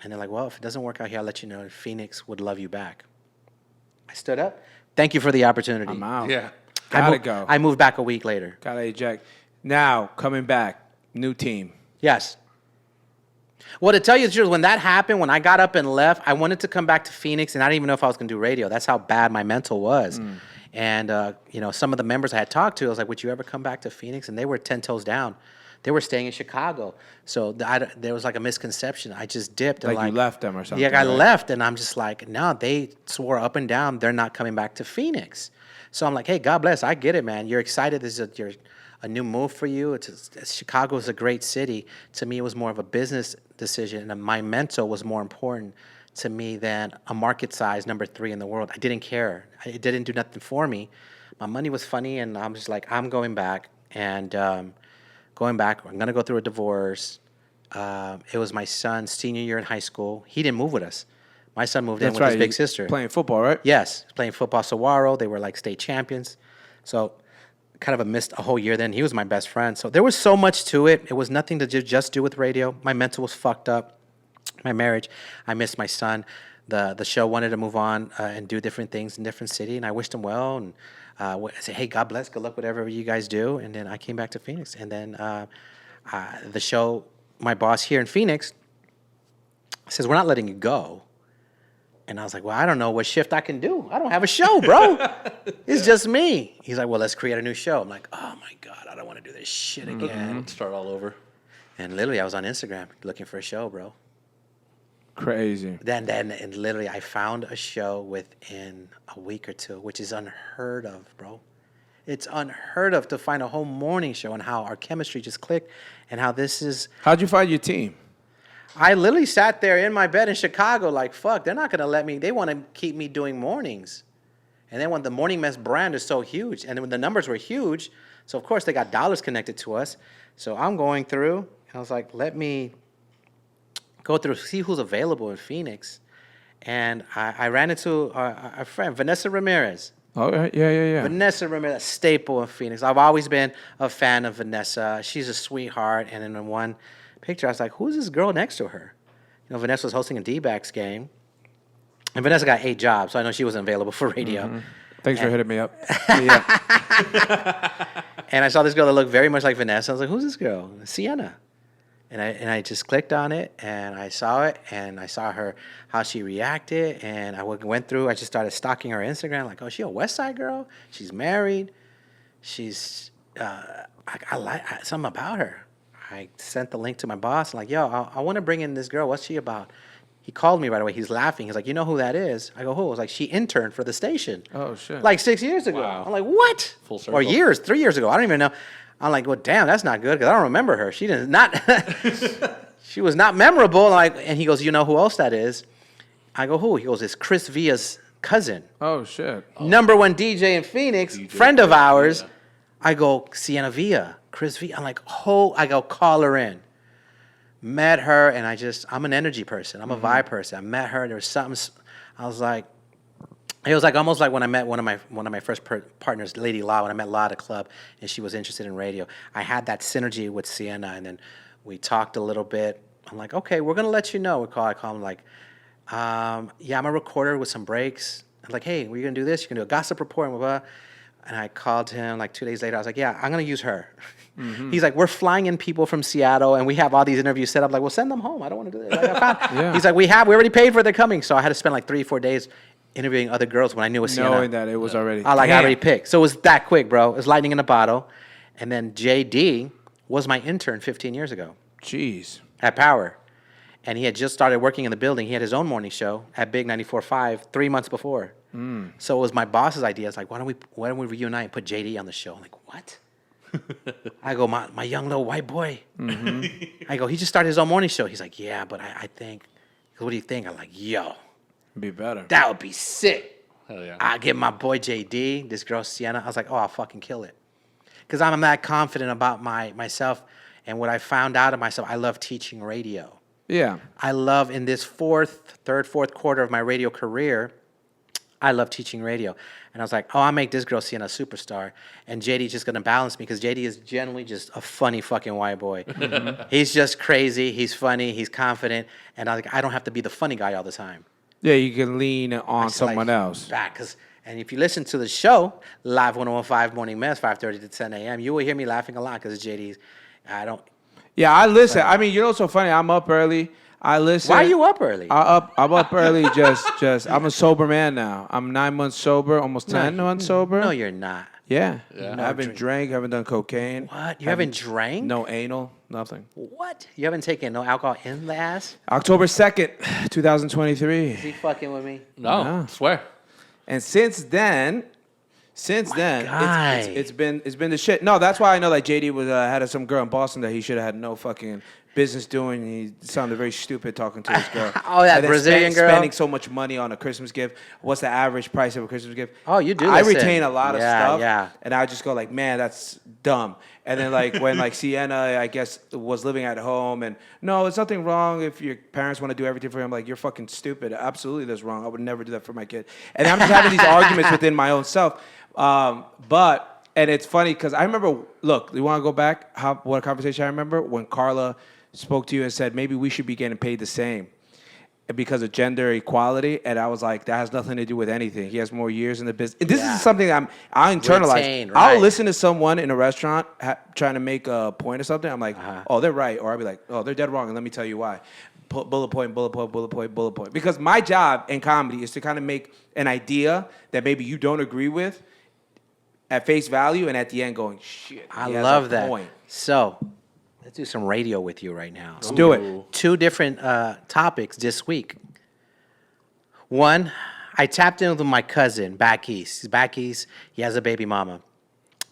they're like, well, if it doesn't work out here, I'll let you know. Phoenix would love you back. I stood up. Thank you for the opportunity. I'm out. Yeah. Gotta go. I moved back a week later. Gotta eject. Now, coming back, new team. Yes. Well, to tell you the truth, when that happened, when I got up and left, I wanted to come back to Phoenix, and I didn't even know if I was going to do radio. That's how bad my mental was. And, some of the members I had talked to, I was like, would you ever come back to Phoenix? And they were 10 toes down. They were staying in Chicago. So there was like a misconception. I just dipped. Like you left them or something. Yeah, I right? left, and I'm just like, no, they swore up and down they're not coming back to Phoenix. So I'm like, hey, God bless. I get it, man. You're excited. This is a new move for you. Chicago is a great city. To me, it was more of a business decision, and my mental was more important to me than a market size number 3 in the world. I didn't care. It didn't do nothing for me. My money was funny, and I'm just like, I'm going back. And going back, I'm going to go through a divorce. It was my son's senior year in high school. He didn't move with us. My son moved in with his big sister. Playing football, right? Yes, playing football. Saguaro. They were like state champions. So kind of missed a whole year then. He was my best friend. So there was so much to it. It was nothing to just do with radio. My mental was fucked up. My marriage. I missed my son. The show wanted to move on and do different things in different city, and I wished him well. And I said, hey, God bless. Good luck, whatever you guys do. And then I came back to Phoenix. And then the show, my boss here in Phoenix says, we're not letting you go. And I was like, well, I don't know what shift I can do. I don't have a show, bro. It's just me. He's like, well, let's create a new show. I'm like, oh, my God, I don't want to do this shit again. Start all over. And literally, I was on Instagram looking for a show, bro. Crazy. Then, and literally, I found a show within a week or two, which is unheard of, bro. It's unheard of to find a whole morning show and how our chemistry just clicked and how this is. How'd you find your team? I literally sat there in my bed in Chicago like, fuck, they're not going to let me. They want to keep me doing mornings. And then when the Morning Mess brand is so huge, and when the numbers were huge, so of course they got dollars connected to us. So I'm going through, and I was like, let me go through, see who's available in Phoenix. And I ran into our friend, Vanessa Ramirez. Oh, yeah. Vanessa Ramirez, a staple in Phoenix. I've always been a fan of Vanessa. She's a sweetheart. And in one picture, I was like, who's this girl next to her? Vanessa was hosting a D-backs game. And Vanessa got 8 jobs, so I know she wasn't available for radio. Mm-hmm. Thanks for hitting me up. Yeah. And I saw this girl that looked very much like Vanessa. I was like, who's this girl? Sienna. And I just clicked on it, and I saw it, and I saw her, how she reacted, and I went through, I just started stalking her Instagram, like, oh, she a West Side girl? She's married. She's, I like something about her. I sent the link to my boss, like, yo, I want to bring in this girl. What's she about? He called me right away. He's laughing. He's like, you know who that is? I go, who? I was like, she interned for the station. Oh, shit. Like 6 years ago. Wow. I'm like, what? Full circle. Or 3 years ago. I don't even know. I'm like, well, damn, that's not good because I don't remember her. She did not. She was not memorable. And he goes, you know who else that is? I go, who? He goes, it's Chris Villa's cousin. Oh, shit. Number 1 DJ in Phoenix, friend of ours. Yeah. I go, Sienna Villa, Chris Villa. I'm like, I go, call her in. Met her, and I'm an energy person. I'm a vibe person. I met her. There was something. I was like, it was like almost like when I met one of my first partners, Lady La, when I met La at a club, and she was interested in radio. I had that synergy with Sienna, and then we talked a little bit. I'm like, okay, we're gonna let you know. I call him like, yeah, I'm a recorder with some breaks. I'm like, hey, we're gonna do this. You're gonna do a gossip report, and blah, blah. And I called him like 2 days later. I was like, yeah, I'm going to use her. Mm-hmm. He's like, we're flying in people from Seattle, and we have all these interviews set up. Like, well, send them home. I don't want to do that. He's like, we already paid for their coming. So I had to spend like 3-4 days interviewing other girls when I knew it was Sienna. Knowing that it was already. I already picked. So it was that quick, bro. It was lightning in a bottle. And then JD was my intern 15 years ago. Jeez. At Power. And he had just started working in the building. He had his own morning show at Big 94.5 3 months before. So it was my boss's idea. It's like, why don't we reunite and put JD on the show? I'm like, what? I go, my young little white boy. Mm-hmm. I go, he just started his own morning show. He's like, yeah, but I think, what do you think? I'm like, yo. Be better. That would be sick. Hell yeah. I get my boy JD, this girl Sienna. I was like, oh, I'll fucking kill it. Because I'm that confident about myself and what I found out of myself. I love teaching radio. Yeah. I love in this third, fourth quarter of my radio career, I love teaching radio. And I was like, oh, I'll make this girl Sienna a superstar. And JD's just going to balance me because JD is generally just a funny fucking white boy. Mm-hmm. He's just crazy. He's funny. He's confident. And I was like, I don't have to be the funny guy all the time. Yeah, you can lean on someone else. And if you listen to the show, Live 101.5 Morning Mess, 5:30 to 10 a.m., you will hear me laughing a lot because JD's, Yeah, I listen. I mean, you know what's so funny? I'm up early. I listen. Why are you up early? I'm up early. Just. I'm a sober man now. I'm 9 months sober, almost 10 months sober. No, you're not. Yeah. Yeah. I haven't drank. Haven't done cocaine. What? You haven't drank? No anal. Nothing. What? You haven't taken no alcohol in the ass? October 2nd, 2023. Is he fucking with me? No, No. swear. And since then, guy. it's been the shit. No, that's why I know that JD was had some girl in Boston that he should have had no fucking business doing. He sounded very stupid talking to his girl. Oh, that And then Brazilian girl? spending so much money on a Christmas gift. What's the average price of a Christmas gift? Oh, you do I listen. retain a lot of Yeah, stuff. yeah. And I just go like, man, that's dumb. And then like when like Sienna, I guess, was living at home, and no, there's nothing wrong if your parents want to do everything for him. Like, you're fucking stupid. Absolutely, that's wrong. I would never do that for my kid. And I'm just having these arguments within my own self. And it's funny because I remember. Look, you want to go back? What conversation I remember when Carla spoke to you and said maybe we should be getting paid the same because of gender equality, and I was like, that has nothing to do with anything. He has more years in the business. This Yeah. is something I internalize. Retain, I'll right. listen to someone in a restaurant trying to make a point or something. I'm like, oh, they're right, or I'll be like, oh, they're dead wrong, and let me tell you why. Bullet point, bullet point, bullet point, bullet point. Because my job in comedy is to kind of make an idea that maybe you don't agree with at face value, and at the end going, shit. I he has love a that. point. So, let's do some radio with you right now. Let's do it. 2 different topics this week. One, I tapped in with my cousin back east. He's back east. He has a baby mama.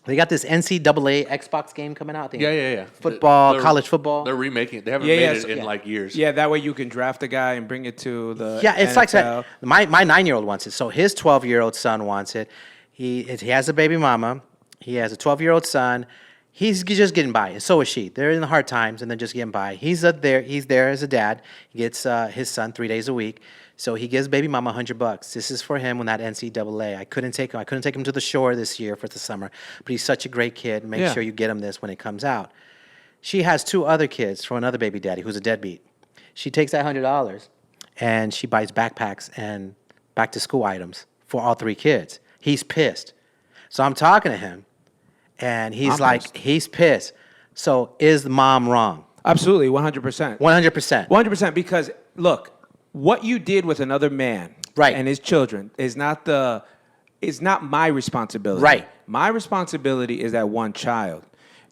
They got this NCAA Xbox game coming out. I think. Yeah. Football, They're- college football. They're remaking it. They haven't Yeah, made yeah, it so- in yeah. like years. Yeah, that way you can draft a guy and bring it to the Yeah, it's like NFL. that. My 9-year-old wants it. So his 12-year-old son wants it. He has a baby mama. He has a 12-year-old son. He's just getting by, and so is she. They're in the hard times, and they're just getting by. He's there as a dad. He gets his son 3 days a week. So he gives baby mama $100. This is for him when that NCAA. I couldn't take him to the shore this year for the summer, but he's such a great kid. Make Yeah. sure you get him this when it comes out. She has 2 other kids from another baby daddy who's a deadbeat. She takes that $100 and she buys backpacks and back to school items for all 3 kids. He's pissed. So I'm talking to him, and he's pissed. he's pissed. So is the mom wrong? Absolutely, 100%. 100%. 100%, because look, what you did with another man Right. and his children is not my responsibility. Right. My responsibility is that one child.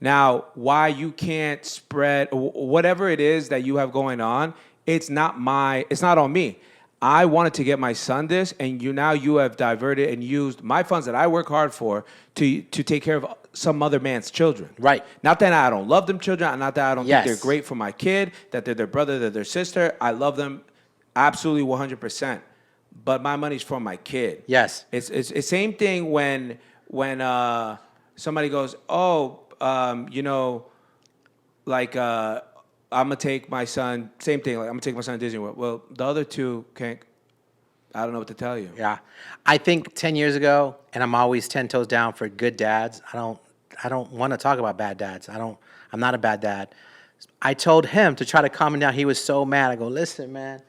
Now, why you can't spread whatever it is that you have going on, it's not on me. I wanted to get my son this, and you have diverted and used my funds that I work hard for to take care of some other man's children. Right. Not that I don't love them children, not that I don't Yes. think they're great for my kid, that they're their brother, they're their sister. I love them absolutely 100%. But my money's for my kid. Yes. It's the same thing when somebody goes, I'm gonna take my son. Same thing. Like, I'm gonna take my son to Disney World. Well, the other 2 can't. I don't know what to tell you. Yeah. I think 10 years ago, and I'm always 10 toes down for good dads. I don't want to talk about bad dads. I'm not a bad dad. I told him to try to calm him down. He was so mad. I go, listen, man,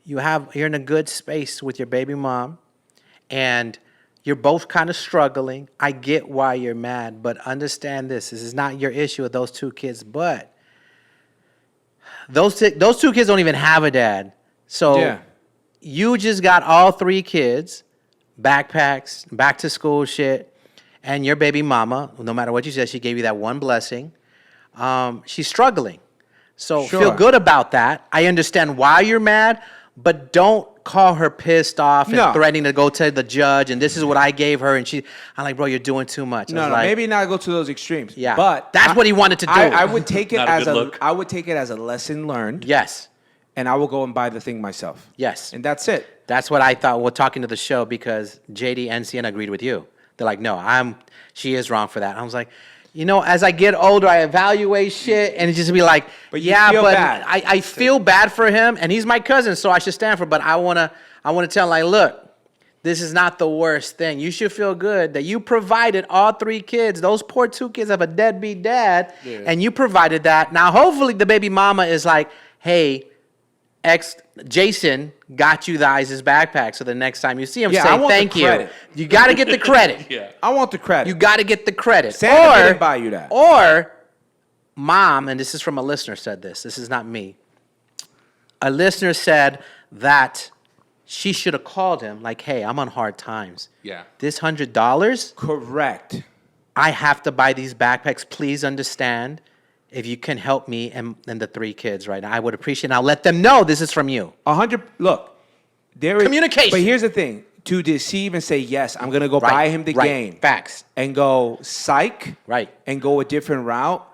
you're in a good space with your baby mom, and you're both kind of struggling. I get why you're mad, but understand this. This is not your issue with those 2 kids, but those 2 kids don't even have a dad. So Yeah. you just got all 3 kids, backpacks, back to school shit, and your baby mama, no matter what you said, she gave you that one blessing. She's struggling. So Sure. feel good about that. I understand why you're mad, but don't call her pissed off and No. threatening to go to the judge, and this is what I gave her, and I'm like, bro, you're doing too much. I No, was no, like, maybe not go to those extremes. Yeah. But That's what he wanted to do. I would take it Not a as good look. I would take it as a lesson learned. Yes. And I will go and buy the thing myself. Yes. And that's it. That's what I thought while talking to the show, because JD and Sienna agreed with you. They're like, no, she is wrong for that. I was like, as I get older, I evaluate shit, and it just be like, But you feel bad. I feel bad for him, and he's my cousin, so I should stand for. But I wanna tell him, like, look, this is not the worst thing. You should feel good that you provided all 3 kids. Those poor 2 kids have a deadbeat dad, and you provided that. Now, hopefully, the baby mama is like, hey, Jason got you the Isis backpack, so the next time you see him, Yeah, I say want the thank you. credit. You got to get the credit. Yeah. I want the credit. You got to get the credit. Santa didn't buy you that. Or mom, and this is from a listener said this. This is not me. A listener said that she should have called him like, hey, I'm on hard times. Yeah. This $100, Correct. I have to buy these backpacks. Please understand if you can help me and the 3 kids right now. I would appreciate it. I'll let them know this is from you. 100. Look, there is Communication. But here's the thing: to deceive and say yes, I'm gonna go buy him the game. Facts. And go psych. Right. And go a different route.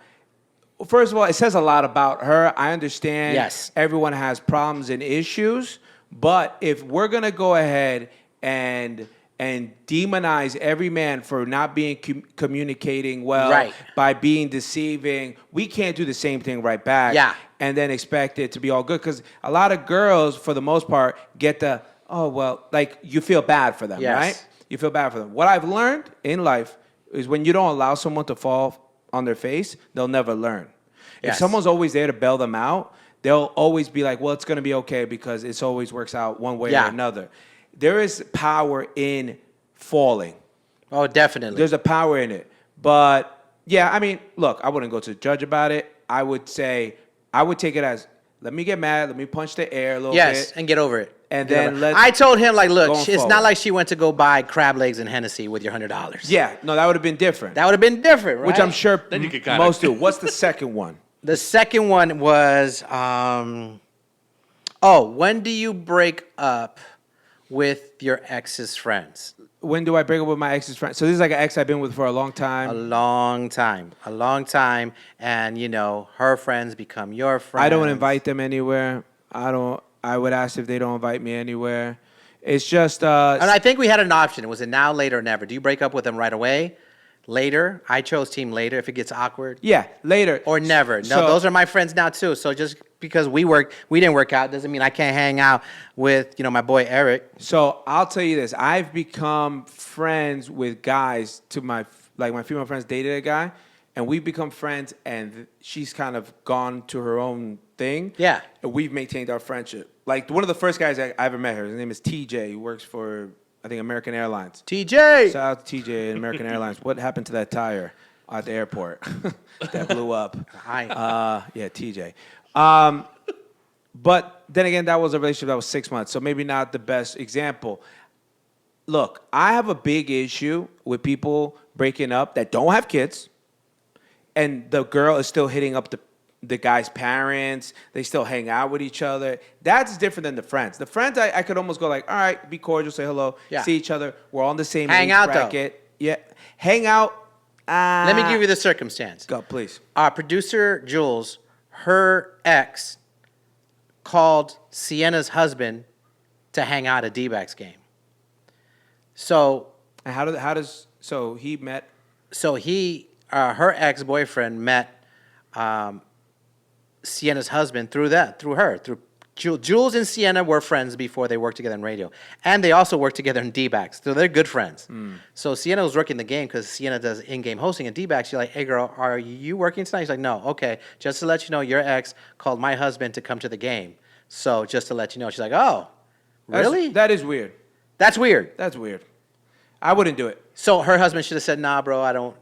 First of all, it says a lot about her. I understand. Yes. Everyone has problems and issues, but if we're gonna go ahead and demonize every man for not being communicating well, Right. by being deceiving, we can't do the same thing right back. Yeah. And then expect it to be all good, because a lot of girls, for the most part, get the like you feel bad for them, Yes. right? You feel bad for them. What I've learned in life is when you don't allow someone to fall on their face, they'll never learn. If Yes. someone's always there to bail them out, they'll always be like, well, it's going to be okay because it always works out one way Yeah. or another. There is power in falling. Oh, definitely. There's a power in it. But, yeah, I mean, look, I wouldn't go to the judge about it. I would take it as, let me get mad, let me punch the air a little Yes, bit. and get over it. And Get then over it. let's I told him, like, look, going it's forward. not like she went to go buy crab legs and Hennessy with your $100. Yeah, no, that would have been different. That would have been different, right? Which I'm sure Then you could kinda- most do. What's the second one? The second one was, when do you break up with your ex's friends? When do I break up with my ex's friend? So this is like an ex I've been with for a long time. A long time, and her friends become your friends. I don't invite them anywhere. I would ask if they don't invite me anywhere. It's just And I think we had an option. Was it now, later, or never? Do you break up with them right away? Later? I chose team later if it gets awkward. yeah, later. Or never. No, So- those are my friends now too. So just because we didn't work out doesn't mean I can't hang out with, my boy Eric. So I'll tell you this: I've become friends with guys. My female friends dated a guy, and we've become friends. And she's kind of gone to her own thing. Yeah. And we've maintained our friendship. Like one of the first guys I ever met her. His name is TJ. He works for, I think, American Airlines. TJ. Shout out to TJ and American Airlines. What happened to that tire at the airport that blew up? Yeah, TJ. But then again, that was a relationship that was 6 months, so maybe not the best example. Look, I have a big issue with people breaking up that don't have kids, and the girl is still hitting up the guy's parents. They still hang out with each other. That's different than the friends. The friends, I could almost go like, all right, be cordial, say hello, Yeah. see each other. We're all in the same Hang age out, though. bracket. Yeah, hang out. Let me give you the circumstance. Go, please. Our producer, Jules, her ex called Sienna's husband to hang out at D-backs game. So And so he met. her ex-boyfriend met Sienna's husband through her. Jules and Sienna were friends before they worked together in radio. And they also worked together in D-backs. So they're good friends. So Sienna was working the game because Sienna does in-game hosting at D-backs. She's like, hey, girl, are you working tonight? She's like, no. Okay, just to let you know, your ex called my husband to come to the game. So just to let you know. She's like, oh, really? That is weird. That's weird. That's weird. I wouldn't do it. So her husband should have said, nah, bro, I don't.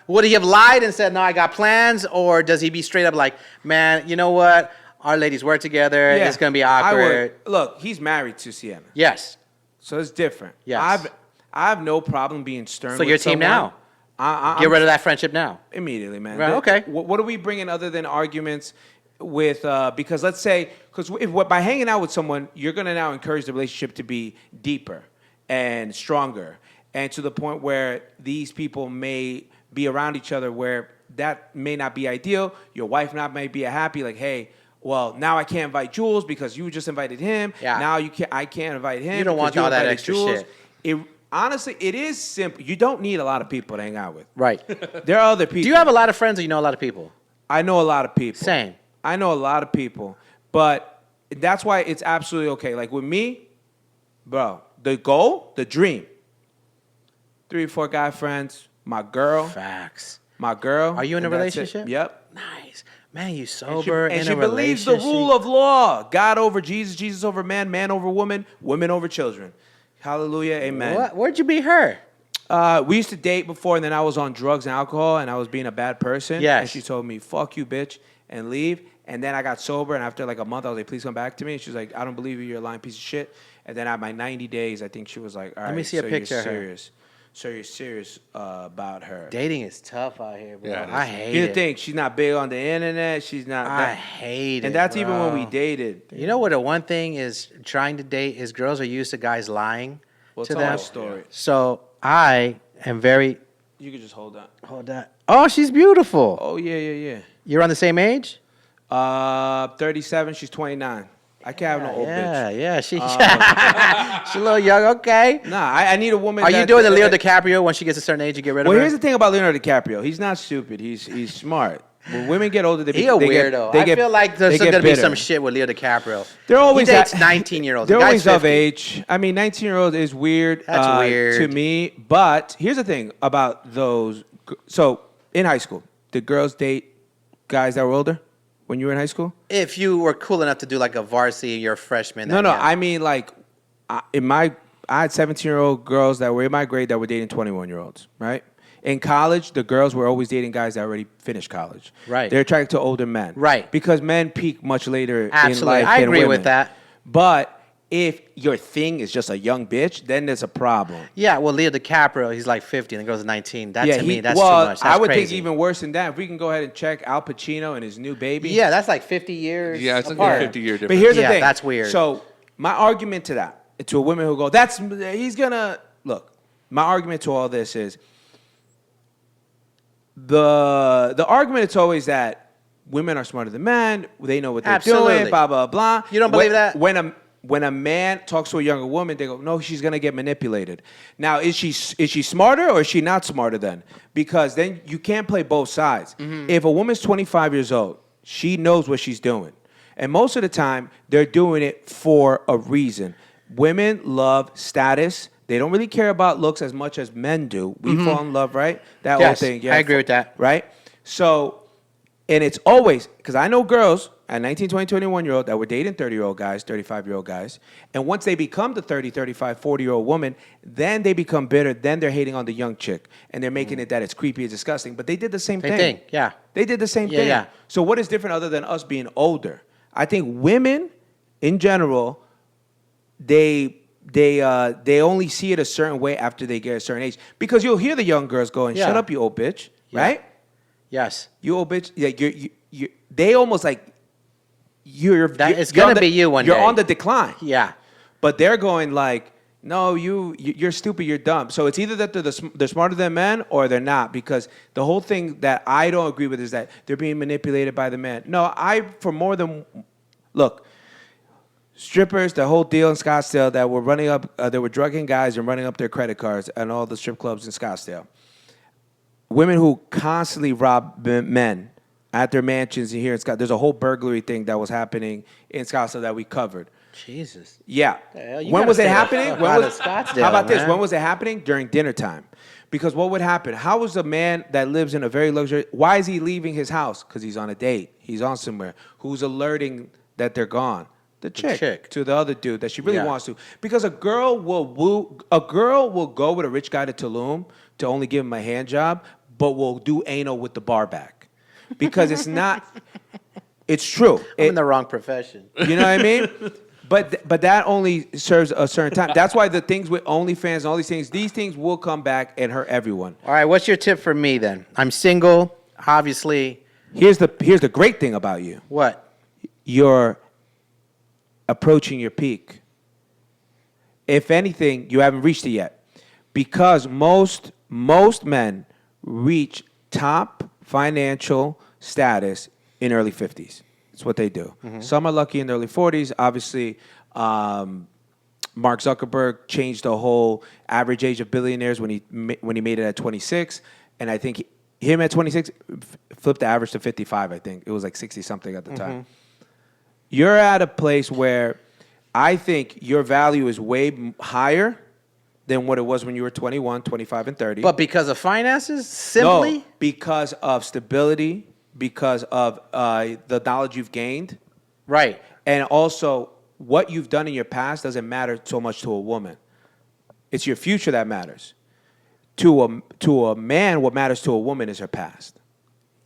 Would he have lied and said, no, I got plans? Or does he be straight up like, man, you know what? Our ladies work together. Yeah, It's going to be I awkward. would. Look, he's married to Sienna. Yes. So it's different. Yes. I have no problem being stern So with your team someone. now. Get rid of that friendship now. Immediately, man. Right, okay. What are we bringing other than arguments with, because let's say, by hanging out with someone, you're going to now encourage the relationship to be deeper and stronger, and to the point where these people may be around each other where that may not be ideal. Your wife may be happy, like, hey, well, now I can't invite Jules because you just invited him. Yeah. Now I can't invite him. You don't want because all that invited extra Jules. shit. Honestly, it is simple. You don't need a lot of people to hang out with. Right. There are other people. Do you have a lot of friends or you know a lot of people? I know a lot of people. Same. I know a lot of people. But that's why it's absolutely okay. Like with me, bro, the goal, the dream, 3 or 4 guy friends, my girl. Facts. My girl. Are you in a and that's it. relationship? Yep. Nice. Man, you sober And in she a believes relationship. the rule of law. God over Jesus, Jesus over man, man over woman, women over children. Hallelujah, amen. Where'd you meet her? We used to date before, and then I was on drugs and alcohol, and I was being a bad person. Yes. And she told me, "Fuck you, bitch," and leave. And then I got sober, and after like a month, I was like, "Please come back to me." And she was like, "I don't believe you. You're a lying piece of shit." And then at my 90 days, I think she was like, "All right, Let me see a so picture you're of her." serious. So you're serious about her." Dating is tough out here, bro. Yeah, it is. I hate Here's it. the thing: she's not big on the internet. She's not. I hate it. And that's even when we bro. dated. You know what? The one thing is trying to date is girls are used to guys lying Well, to tell them. our story. So I am very. You could just hold on. Hold on. Oh, she's beautiful. Oh yeah. You're on the same age? 37. She's 29. I can't have no old bitch. Yeah. She's a little young. Okay. Nah, I need a woman. Are you that- doing the Leo DiCaprio when she gets a certain age, you get rid of Well, her? here's the thing about Leonardo DiCaprio. He's not stupid. He's smart. When women get older, He a weirdo. I feel like there's going to be some shit with Leo DiCaprio. They're always he dates at- 19-year-olds. They're The guy's always of 50. age. I mean, 19-year-old is weird. That's weird. to me. But here's the thing about those. So in high school, did girls date guys that were older when you were in high school? If you were cool enough to do like a varsity, you're a freshman. No. then yeah. I mean, like, I had 17-year-old girls that were in my grade that were dating 21-year-olds, right? In college, the girls were always dating guys that already finished college. Right. They're attracted to older men. Right. Because men peak much later in Absolutely. life I than agree women. with that. But if your thing is just a young bitch, then there's a problem. Yeah, well, Leo DiCaprio, he's like 50 and the girl's 19. That to me, that's well, too much. That's I would crazy. think even worse than that. If we can go ahead and check Al Pacino and his new baby. Yeah, that's like 50 years. Yeah, it's like apart. a 50-year difference. But here's the Yeah, thing. that's weird. So my argument to that, to a woman who go, he's gonna look. My argument to all this is the argument. It's always that women are smarter than men. They know what they're Absolutely. doing. Blah blah blah. You don't believe that? When a man talks to a younger woman, they go, no, she's gonna get manipulated. Now, is she smarter or is she not smarter then? Because then you can't play both sides. Mm-hmm. If a woman's 25 years old, she knows what she's doing. And most of the time, they're doing it for a reason. Women love status. They don't really care about looks as much as men do. We fall in love, right? That whole Yes, thing. I agree with that. Right? So, and it's always, because I know girls at 19, 20, 21-year-old that were dating 30-year-old guys, 35-year-old guys. And once they become the 30, 35, 40-year-old woman, then they become bitter. Then they're hating on the young chick. And they're making it that it's creepy and disgusting. But they did the same thing. Yeah. They did the same thing. Yeah. So what is different other than us being older? I think women, in general, they only see it a certain way after they get a certain age. Because you'll hear the young girls going, Yeah. "Shut up, you old bitch," Yeah. right? Yes. You old bitch. Yeah, you. They almost like you're. It's you're gonna on the- be you one You're day. on the decline. Yeah. But they're going like, no, you're stupid, you're dumb. So it's either that they're smarter than men or they're not. Because the whole thing that I don't agree with is that they're being manipulated by the men. No, look, strippers, the whole deal in Scottsdale that were running up, they were drugging guys and running up their credit cards and all the strip clubs in Scottsdale. Women who constantly rob men at their mansions here in Scottsdale. There's a whole burglary thing that was happening in Scottsdale that we covered. Jesus. Yeah. hell, you When gotta was it stay the happening? fuck When out was, of Scottsdale, how about this? man. When was it happening? During dinner time. Because what would happen? How is a man that lives in a very luxury, why is he leaving his house? Because he's on a date. He's on somewhere. Who's alerting that they're gone? The chick. To the other dude that she really Yeah. wants to. Because a girl will go with a rich guy to Tulum to only give him a hand job, but will do anal with the bar back. Because it's not, it's true. I'm in the wrong profession. You know what I mean? But that only serves a certain time. That's why the things with OnlyFans and all these things will come back and hurt everyone. All right, what's your tip for me then? I'm single, obviously. Here's the great thing about you. What? You're approaching your peak. If anything, you haven't reached it yet. Because most men reach top financial status in early 50s. That's what they do. Mm-hmm. Some are lucky in the early 40s. Obviously, Mark Zuckerberg changed the whole average age of billionaires when he made it at 26. And I think him at 26 flipped the average to 55, I think. It was like 60-something at the time. You're at a place where I think your value is way higher than what it was when you were 21, 25, and 30. But because of finances? Simply? No, because of stability, because of the knowledge you've gained. Right. And also, what you've done in your past doesn't matter so much to a woman. It's your future that matters. to a man, what matters to a woman is her past.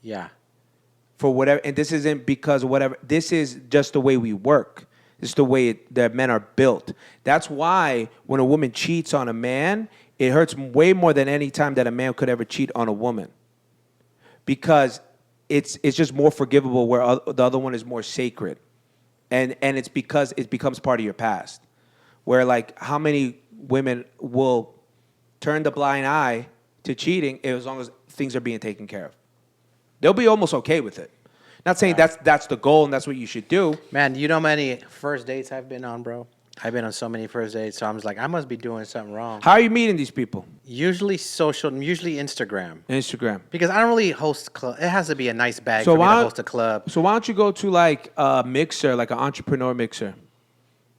Yeah. For whatever, and this isn't because of whatever. This is just the way we work. It's the way that men are built. That's why when a woman cheats on a man, it hurts way more than any time that a man could ever cheat on a woman. Because it's just more forgivable where the other one is more sacred. And it's because it becomes part of your past. Where like how many women will turn the blind eye to cheating as long as things are being taken care of. They'll be almost okay with it. Not saying that's the goal and that's what you should do. Man, you know how many first dates I've been on, bro? I've been on so many first dates, so I'm just like, I must be doing something wrong. How are you meeting these people? Usually usually Instagram. Instagram. Because I don't really host club. It has to be a nice bag So for me to why- host a club. So why don't you go to like a mixer, like an entrepreneur mixer?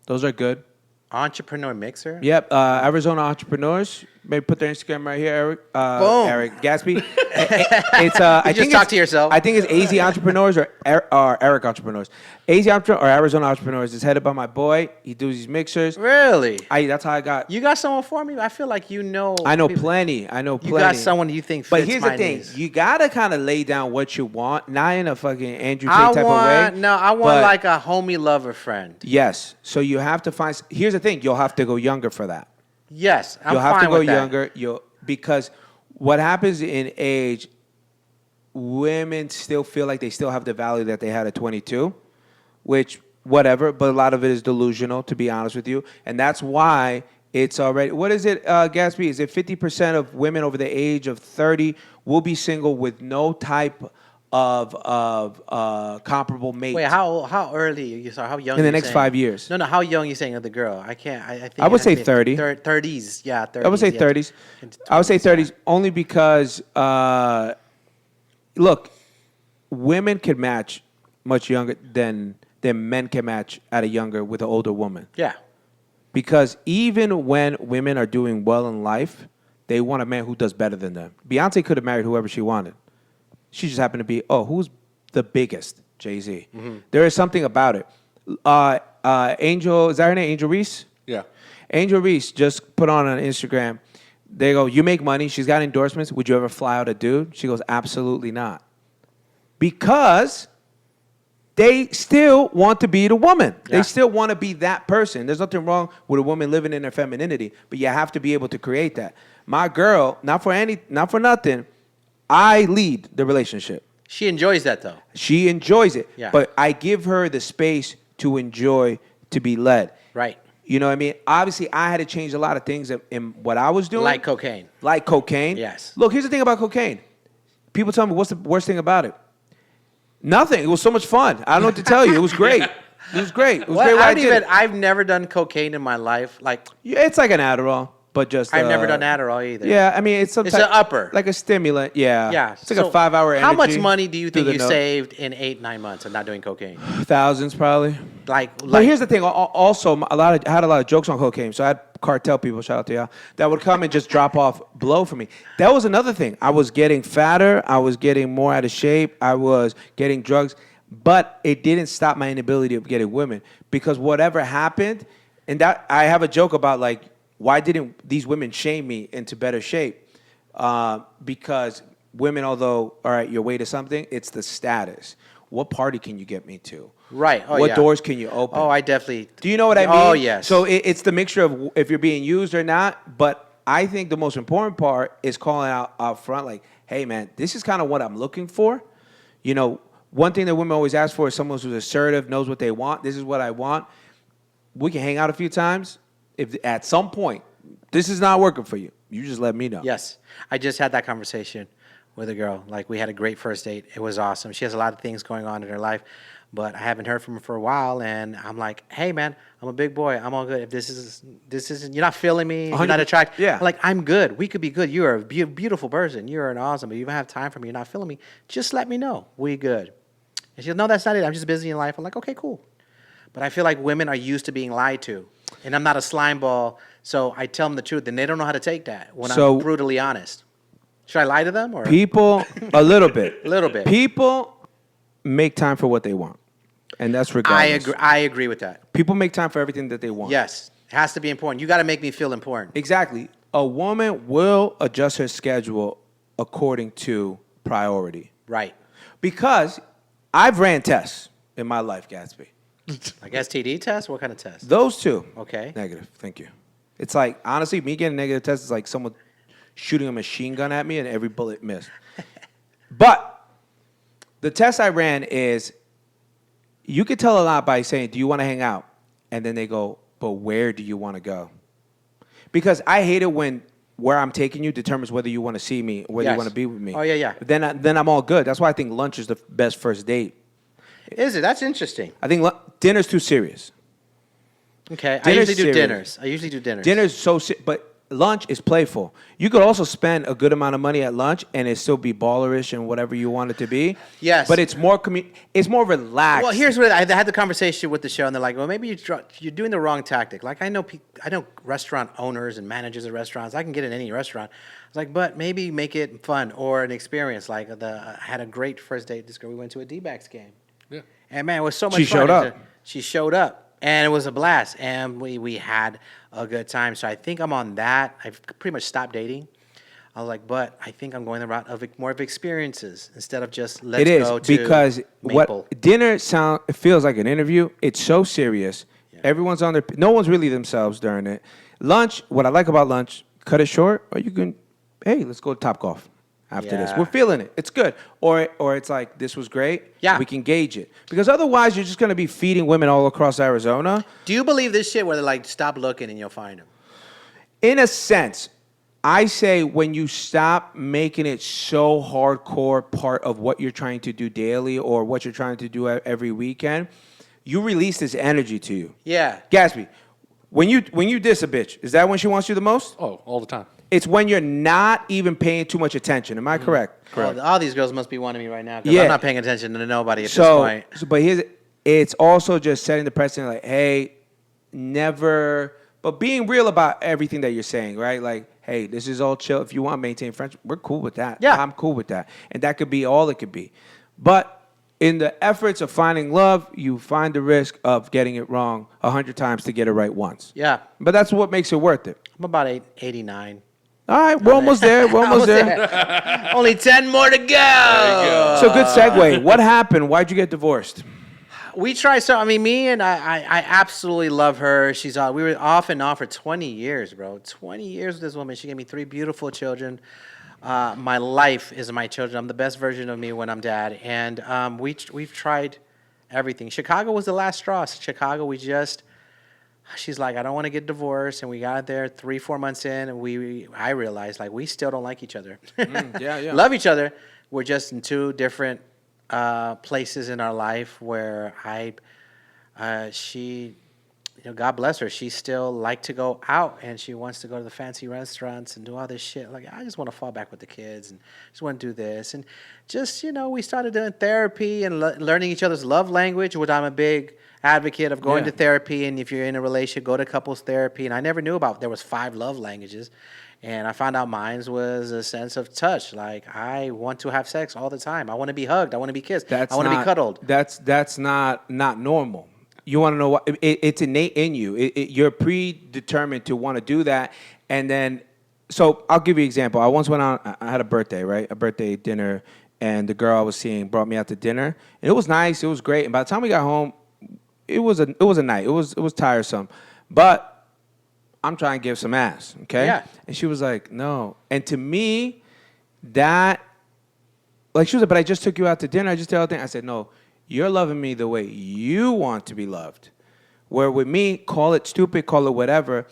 Those are good. Entrepreneur mixer? Yep, Arizona entrepreneurs. Maybe put their Instagram right here, Eric. Boom. Eric Gatsby. It's I just think talk it's- to yourself. I think it's AZ Entrepreneurs or Eric Entrepreneurs. AZ Entrepreneur or Arizona Entrepreneurs is headed by my boy. He does these mixers. Really? That's how I got. You got someone for me? I feel like you know. I know people- plenty. I know plenty. You got someone you think fits But here's my the thing: needs. you gotta kind of lay down what you want, not in a fucking Andrew Tate I type want of way. I want but- like a homie lover friend. Yes. So you have to find. Here's the thing: you'll have to go younger for that. Yes, I'm You'll have fine to go with that. younger. Because what happens in age, women still feel like they still have the value that they had at 22, which whatever. But a lot of it is delusional, to be honest with you, and that's why it's already. What is it, Gatsby? Is it 50% of women over the age of 30 will be single with no type of comparable mate? Wait, how early? How young? In the you next saying? 5 years. No, how young you saying of the girl? I can't. I think I would it say has to be 30. 30s, yeah, 30s. I would say yeah. 30s. I would say 30s only because, look, women can match much younger than men can match at a younger with an older woman. Yeah. Because even when women are doing well in life, they want a man who does better than them. Beyonce could have married whoever she wanted. She just happened to be, who's the biggest? Jay-Z. Mm-hmm. There is something about it. Angel, is that her name? Angel Reese? Yeah. Angel Reese just put on Instagram. They go, you make money. She's got endorsements. Would you ever fly out a dude? She goes, absolutely not. Because they still want to be the woman. Yeah. They still want to be that person. There's nothing wrong with a woman living in her femininity, but you have to be able to create that. My girl, not for nothing, I lead the relationship. She enjoys that though. She enjoys it, Yeah. but I give her the space to enjoy, to be led. Right. You know what I mean? Obviously, I had to change a lot of things in what I was doing. Like cocaine. Like cocaine. Yes. Look, here's the thing about cocaine. People tell me, what's the worst thing about it? Nothing. It was so much fun. I don't know what to tell you. It was great. It was great. It was great what I did. I've never done cocaine in my life. Like Yeah, it's like an Adderall, but just... I've never done Adderall either. Yeah, I mean, it's some It's type- an upper. Like a stimulant, yeah. Yeah. It's like a 5-hour energy. How much money do you through think the you nose. saved in 8-9 months of not doing cocaine? Thousands, probably. Like But here's the thing. Also, I had a lot of jokes on cocaine. So I had cartel people, shout out to y'all, that would come and just drop off blow for me. That was another thing. I was getting fatter. I was getting more out of shape. I was getting drugs. But it didn't stop my inability of getting women. Because whatever happened, and that I have a joke about, like, why didn't these women shame me into better shape? Because women, although, all right, your weight is something, it's the status. What party can you get me to? Right. Oh, what yeah. doors can you open? Oh, I definitely. Do you know what I mean? Oh, yes. So it's the mixture of if you're being used or not. But I think the most important part is calling out front, like, hey, man, this is kind of what I'm looking for. You know, one thing that women always ask for is someone who's assertive, knows what they want. This is what I want. We can hang out a few times. If at some point this is not working for you, you just let me know. Yes. I just had that conversation with a girl. Like, we had a great first date. It was awesome. She has a lot of things going on in her life, but I haven't heard from her for a while. And I'm like, hey, man, I'm a big boy. I'm all good. If this isn't, you're not feeling me, you're not 100%. attracted. Yeah. Like, I'm good. We could be good. You're a beautiful person. You're an awesome, but you don't have time for me. You're not feeling me. Just let me know. We good. And she goes, no, that's not it. I'm just busy in life. I'm like, okay, cool. But I feel like women are used to being lied to. And I'm not a slime ball, so I tell them the truth, and they don't know how to take that when So- I'm brutally honest. Should I lie to them? Or People, a little bit. A little bit. People make time for what they want. And that's regardless. I agree with that. People make time for everything that they want. Yes. It has to be important. You got to make me feel important. Exactly. A woman will adjust her schedule according to priority. Right. Because I've ran tests in my life, Gatsby. Like STD test? What kind of test? Those two. Okay. Negative. Thank you. It's like, honestly, me getting a negative test is like someone shooting a machine gun at me and every bullet missed. But the test I ran is, you could tell a lot by saying, do you want to hang out? And then they go, but where do you want to go? Because I hate it when where I'm taking you determines whether you want to see me, whether you want to be with me. Oh, yeah. Then I'm all good. That's why I think lunch is the best first date. Is it? That's interesting. I think dinner's too serious. Okay. Dinner's I usually do serious. dinners. Dinner's so but lunch is playful. You could also spend a good amount of money at lunch and it still be ballerish and whatever you want it to be. Yes. But it's more it's more relaxed. Well, here's what I had the conversation with the show, and they're like, "Well, maybe you're doing the wrong tactic." Like I know restaurant owners and managers of restaurants. I can get in any restaurant. I was like, but maybe make it fun or an experience. Like I had a great first date. This girl, we went to a D-backs game. Yeah. And man, it was so much She fun. showed up. She showed up. And it was a blast, and we had a good time. So I think I'm on that. I've pretty much stopped dating. I was like, but I think I'm going the route of more of experiences instead of just let's it is go to because Maple. what dinner it feels like an interview. It's so serious. Yeah. Everyone's on no one's really themselves during it. Lunch, what I like about lunch, cut it short, or you can, hey, let's go to Topgolf after this. Yeah. We're feeling it. It's good. Or it's like, this was great. Yeah. We can gauge it. Because otherwise, you're just going to be feeding women all across Arizona. Do you believe this shit where they're like, stop looking and you'll find them? In a sense, I say when you stop making it so hardcore part of what you're trying to do daily or what you're trying to do every weekend, you release this energy to you. Yeah. Gatsby, when you diss a bitch, is that when she wants you the most? Oh, all the time. It's when you're not even paying too much attention. Am I correct? Correct. All these girls must be wanting me right now because Yeah. I'm not paying attention to nobody at this So, point. but it's also just setting the precedent like, hey, never, but being real about everything that you're saying, right? Like, hey, this is all chill. If you want to maintain friendship, we're cool with that. Yeah. I'm cool with that. And that could be all it could be. But in the efforts of finding love, you find the risk of getting it wrong 100 times to get it right once. Yeah. But that's what makes it worth it. I'm about 89. All right, we're almost there. We're almost there. Only 10 more to go. So good segue. What happened? Why'd you get divorced? We tried so. I mean, me and I absolutely love her. We were off and on for 20 years, bro. 20 years with this woman. She gave me 3 beautiful children. My life is my children. I'm the best version of me when I'm dad. And we've tried everything. Chicago was the last straw. Chicago, she's like, I don't want to get divorced, and we got there 3-4 months in, and I realized like we still don't like each other. Yeah. Love each other. We're just in 2 different places in our life where she, God bless her, she still liked to go out and she wants to go to the fancy restaurants and do all this shit. Like, I just want to fall back with the kids and just want to do this. And just, we started doing therapy and learning each other's love language, which I'm a big advocate of going to therapy. And if you're in a relationship, go to couples therapy. And I never knew there was 5 love languages. And I found out mine was a sense of touch. Like, I want to have sex all the time. I want to be hugged. I want to be kissed. I want to be cuddled. That's not normal. You want to know what? It's innate in you. You're predetermined to want to do that. And then, so I'll give you an example. I once went out, I had a birthday, right? A birthday dinner. And the girl I was seeing brought me out to dinner. And it was nice. It was great. And by the time we got home, it was a night. It was tiresome. But I'm trying to give some ass, okay? Yeah. And she was like, no. And to me, that, like, she was like, but I just took you out to dinner. I just did all the thing. I said, no, you're loving me the way you want to be loved. Where with me, call it stupid, call it whatever,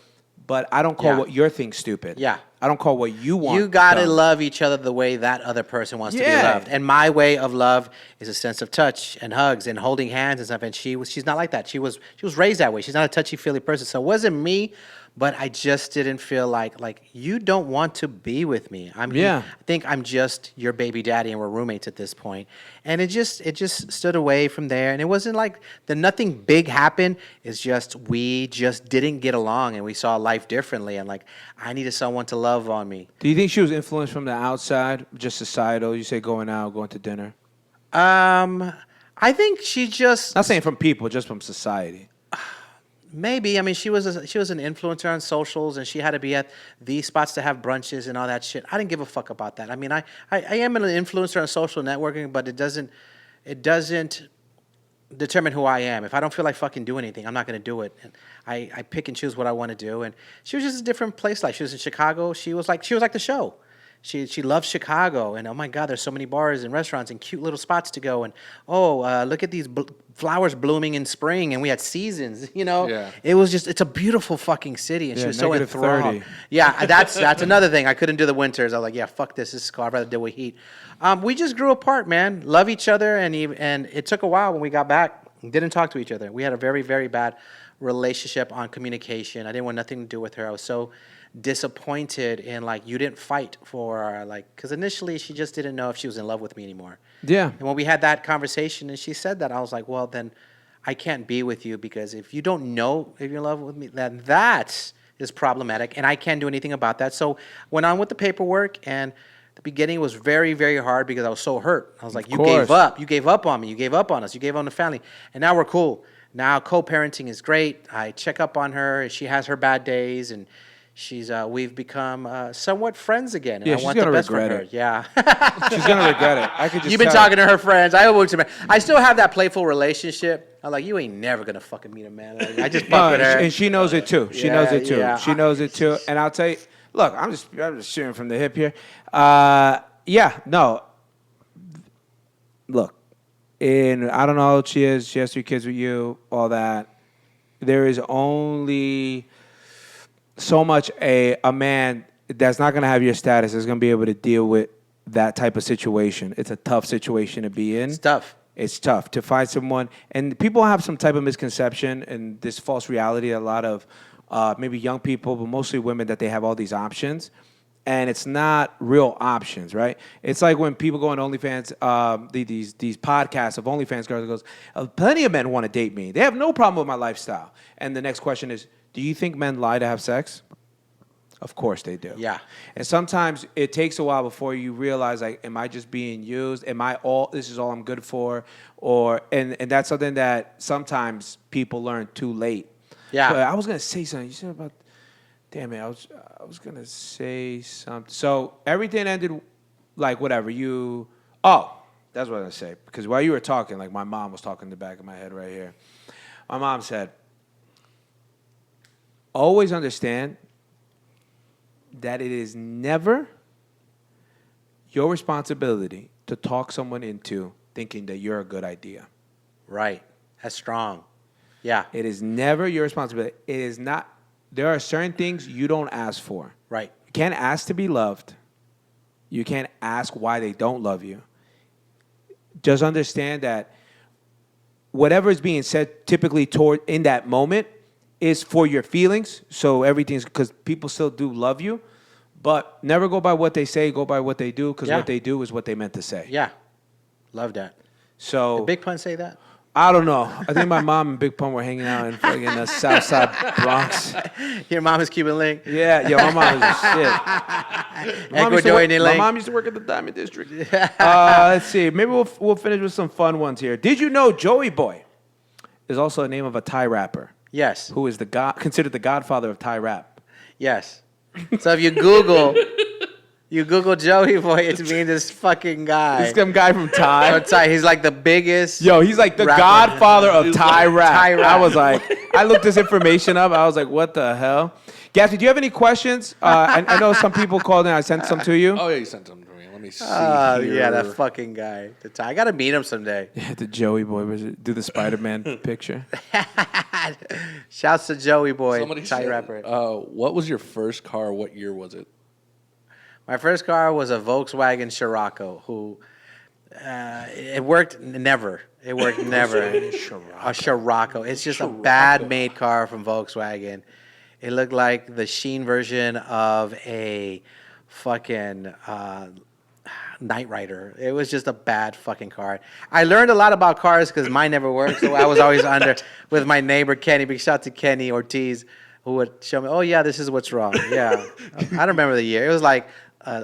but I don't call what your thing stupid. Yeah. I don't call what you want. You got to dumb. love each other the way that other person wants to be Yeah. loved. And my way of love is a sense of touch and hugs and holding hands and stuff. And she's not like that. She was raised that way. She's not a touchy-feely person. So it wasn't me, but I just didn't feel like you don't want to be with me. I think I'm just your baby daddy and we're roommates at this point. And it just stood away from there. And it wasn't like nothing big happened. It's just we just didn't get along and we saw life differently. And like I needed someone to love on me. Do you think she was influenced from the outside, just societal? You say going out, going to dinner. I think she just Not saying from people, just from society. Maybe. I mean, she was an influencer on socials, and she had to be at these spots to have brunches and all that shit. I didn't give a fuck about that. I mean, I am an influencer on social networking, but it doesn't determine who I am. If I don't feel like fucking doing anything, I'm not going to do it. And I pick and choose what I want to do. And she was just a different place. Like, she was in Chicago. She was like the show. She loves Chicago, and oh my God, there's so many bars and restaurants and cute little spots to go. And look at these flowers blooming in spring, and we had seasons. Yeah. It's a beautiful fucking city, and she was so negative enthralled. 30. Yeah, that's another thing. I couldn't do the winters. I was like, yeah, fuck this. This is cool. I'd rather deal with heat. We just grew apart, man. Love each other, and it took a while when we got back. Didn't talk to each other. We had a very, very bad relationship on communication. I didn't want nothing to do with her. I was so disappointed in, like, you didn't fight for, like, because initially she just didn't know if she was in love with me anymore. Yeah. And when we had that conversation and she said that, I was like, well, then I can't be with you, because if you don't know if you're in love with me, then that is problematic, and I can't do anything about that. So went on with the paperwork, and the beginning was very, very hard because I was so hurt. I was like, you gave up. You gave up on me. You gave up on us. You gave up on the family. And now we're cool. Now co-parenting is great. I check up on her. She has her bad days, and we've become somewhat friends again. And Yeah, I she's want the gonna best for regret her. it. Yeah. She's gonna regret it. I could just. You've been tell. talking to her friends. I still have that playful relationship. I'm like, you ain't never gonna fucking meet a man. I just fuck with her. And she knows it too. She knows it too. yeah. She knows it too. And I'll tell you, look, I'm just shooting from the hip here. No. Look, and I don't know how old she is. She has 3 kids with you, all that. There is only so much a man that's not going to have your status is going to be able to deal with that type of situation. It's a tough situation to be in. It's tough. It's tough to find someone. And people have some type of misconception and this false reality, a lot of maybe young people, but mostly women, that they have all these options. And it's not real options, right? It's like when people go on OnlyFans, these podcasts of OnlyFans girls, goes, plenty of men want to date me. They have no problem with my lifestyle. And the next question is, do you think men lie to have sex? Of course they do. Yeah. And sometimes it takes a while before you realize, like, am I just being used? This is all I'm good for? And that's something that sometimes people learn too late. Yeah. But I was going to say something. You said about... Damn it, I was gonna say something. So everything ended like whatever. That's what I was gonna say. Because while you were talking, like, my mom was talking in the back of my head right here. My mom said, always understand that it is never your responsibility to talk someone into thinking that you're a good idea. Right. That's strong. Yeah. It is never your responsibility. It is not. There are certain things you don't ask for. Right. You can't ask to be loved. You can't ask why they don't love you. Just understand that whatever is being said typically in that moment is for your feelings. So everything's because people still do love you. But never go by what they say, go by what they do, because what they do is what they meant to say. Yeah. Love that. So Did Big Pun say that? I don't know. I think my mom and Big Pun were hanging out in fucking the South Side Bronx. Your mom is Cuban Link? Yeah, my mom is a shit. My mom used to work at the Diamond District. Let's see. Maybe we'll finish with some fun ones here. Did you know Joey Boy is also a name of a Thai rapper? Yes. Who is considered the godfather of Thai rap? Yes. So if you Google Joey Boy, it means this fucking guy. This some guy from Thai. He's like the biggest. Yo, he's like the rapper. godfather of Thai rap. Thai rap. I was like, I looked this information up. I was like, what the hell? Gaffney, do you have any questions? I know some people called in. I sent some to you. Oh, yeah, you sent them to me. Let me see Oh, here. yeah, that fucking guy. I got to meet him someday. Yeah, the Joey Boy. Do the Spider-Man picture. Shouts to Joey Boy, Somebody Thai said, rapper. what was your first car? What year was it? My first car was a Volkswagen Scirocco. It worked never. It worked never. A Scirocco. It's just a bad made car from Volkswagen. It looked like the Sheen version of a fucking Knight Rider. It was just a bad fucking car. I learned a lot about cars because mine never worked. So I was always with my neighbor Kenny. Big shout out to Kenny Ortiz, who would show me, oh yeah, this is what's wrong. Yeah. I don't remember the year. It was like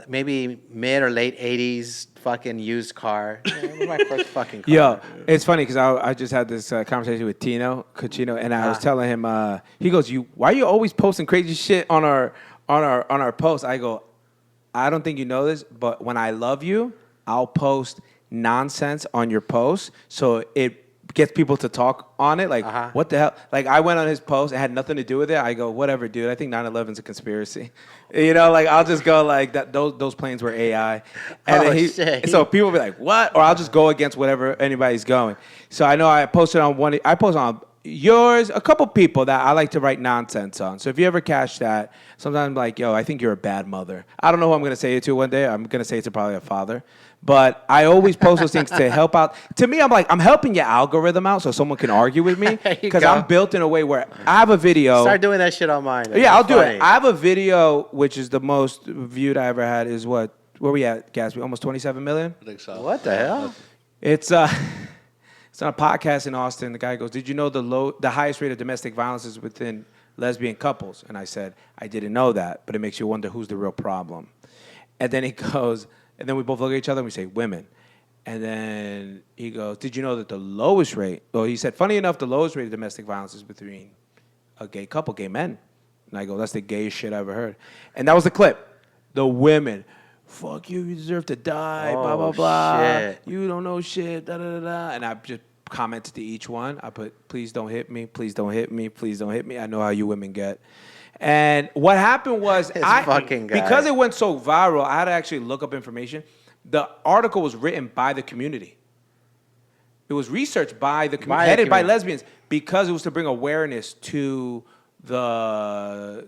maybe mid or late 80s fucking used car. Yeah, it was my first fucking car. Yo, it's funny because I just had this conversation with Tino Cucino, and I was telling him, he goes, why are you always posting crazy shit on our posts? I go, I don't think you know this, but when I love you, I'll post nonsense on your posts, so it gets people to talk on it. Like, what the hell? Like, I went on his post. It had nothing to do with it. I go, whatever, dude. I think 9/11's a conspiracy. You know, like, I'll just go like that. Those planes were AI. And then shit. So people will be like, what? Or I'll just go against whatever anybody's going. So I know I posted on one. I posted on yours, a couple people that I like to write nonsense on. So if you ever catch that, sometimes I'm like, yo, I think you're a bad mother. I don't know who I'm going to say it to one day. I'm going to say it to probably a father. But I always post those things to help out. To me, I'm like, I'm helping your algorithm out so someone can argue with me. Because I'm built in a way where I have a video. Start doing that shit on mine. Yeah, I'll do it. I have a video, which is the most viewed I ever had, is what? Where we at, Gatsby? Almost 27 million? I think so. What the hell? It's on a podcast in Austin. The guy goes, did you know the highest rate of domestic violence is within lesbian couples? And I said, I didn't know that, but it makes you wonder who's the real problem. And then he goes... And then we both look at each other and we say, women. And then he goes, did you know that the lowest rate, well, he said, funny enough, the lowest rate of domestic violence is between a gay couple, gay men. And I go, that's the gayest shit I ever heard. And that was the clip. The women, fuck you, you deserve to die, blah, blah, blah. Shit. You don't know shit, da, da, da, da. And I just commented to each one. I put, please don't hit me, please don't hit me, please don't hit me. I know how you women get. And what happened was, because it went so viral, I had to actually look up information. The article was written by the community. It was researched by the community, headed by lesbians, because it was to bring awareness to the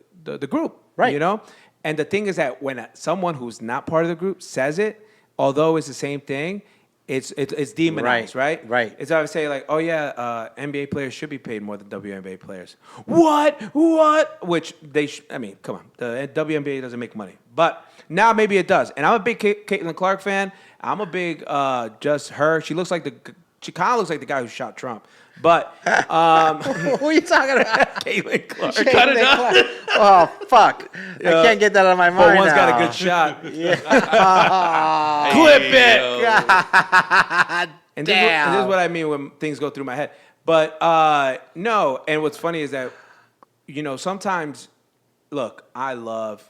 group, right? You know. And the thing is that when someone who's not part of the group says it, although it's the same thing, it's demonized, right? Right. It's always say like, oh yeah, NBA players should be paid more than WNBA players. What? Which I mean, come on, the WNBA doesn't make money, but now maybe it does. And I'm a big Caitlin Clark fan. I'm a big just her. She kind of looks like the guy who shot Trump. But what are you talking about? Caitlin Clark. Cut it out. Oh fuck! I can't get that out of my mind. One's got a good shot. Clip it. And this is what I mean when things go through my head. But no. And what's funny is that sometimes, look, I love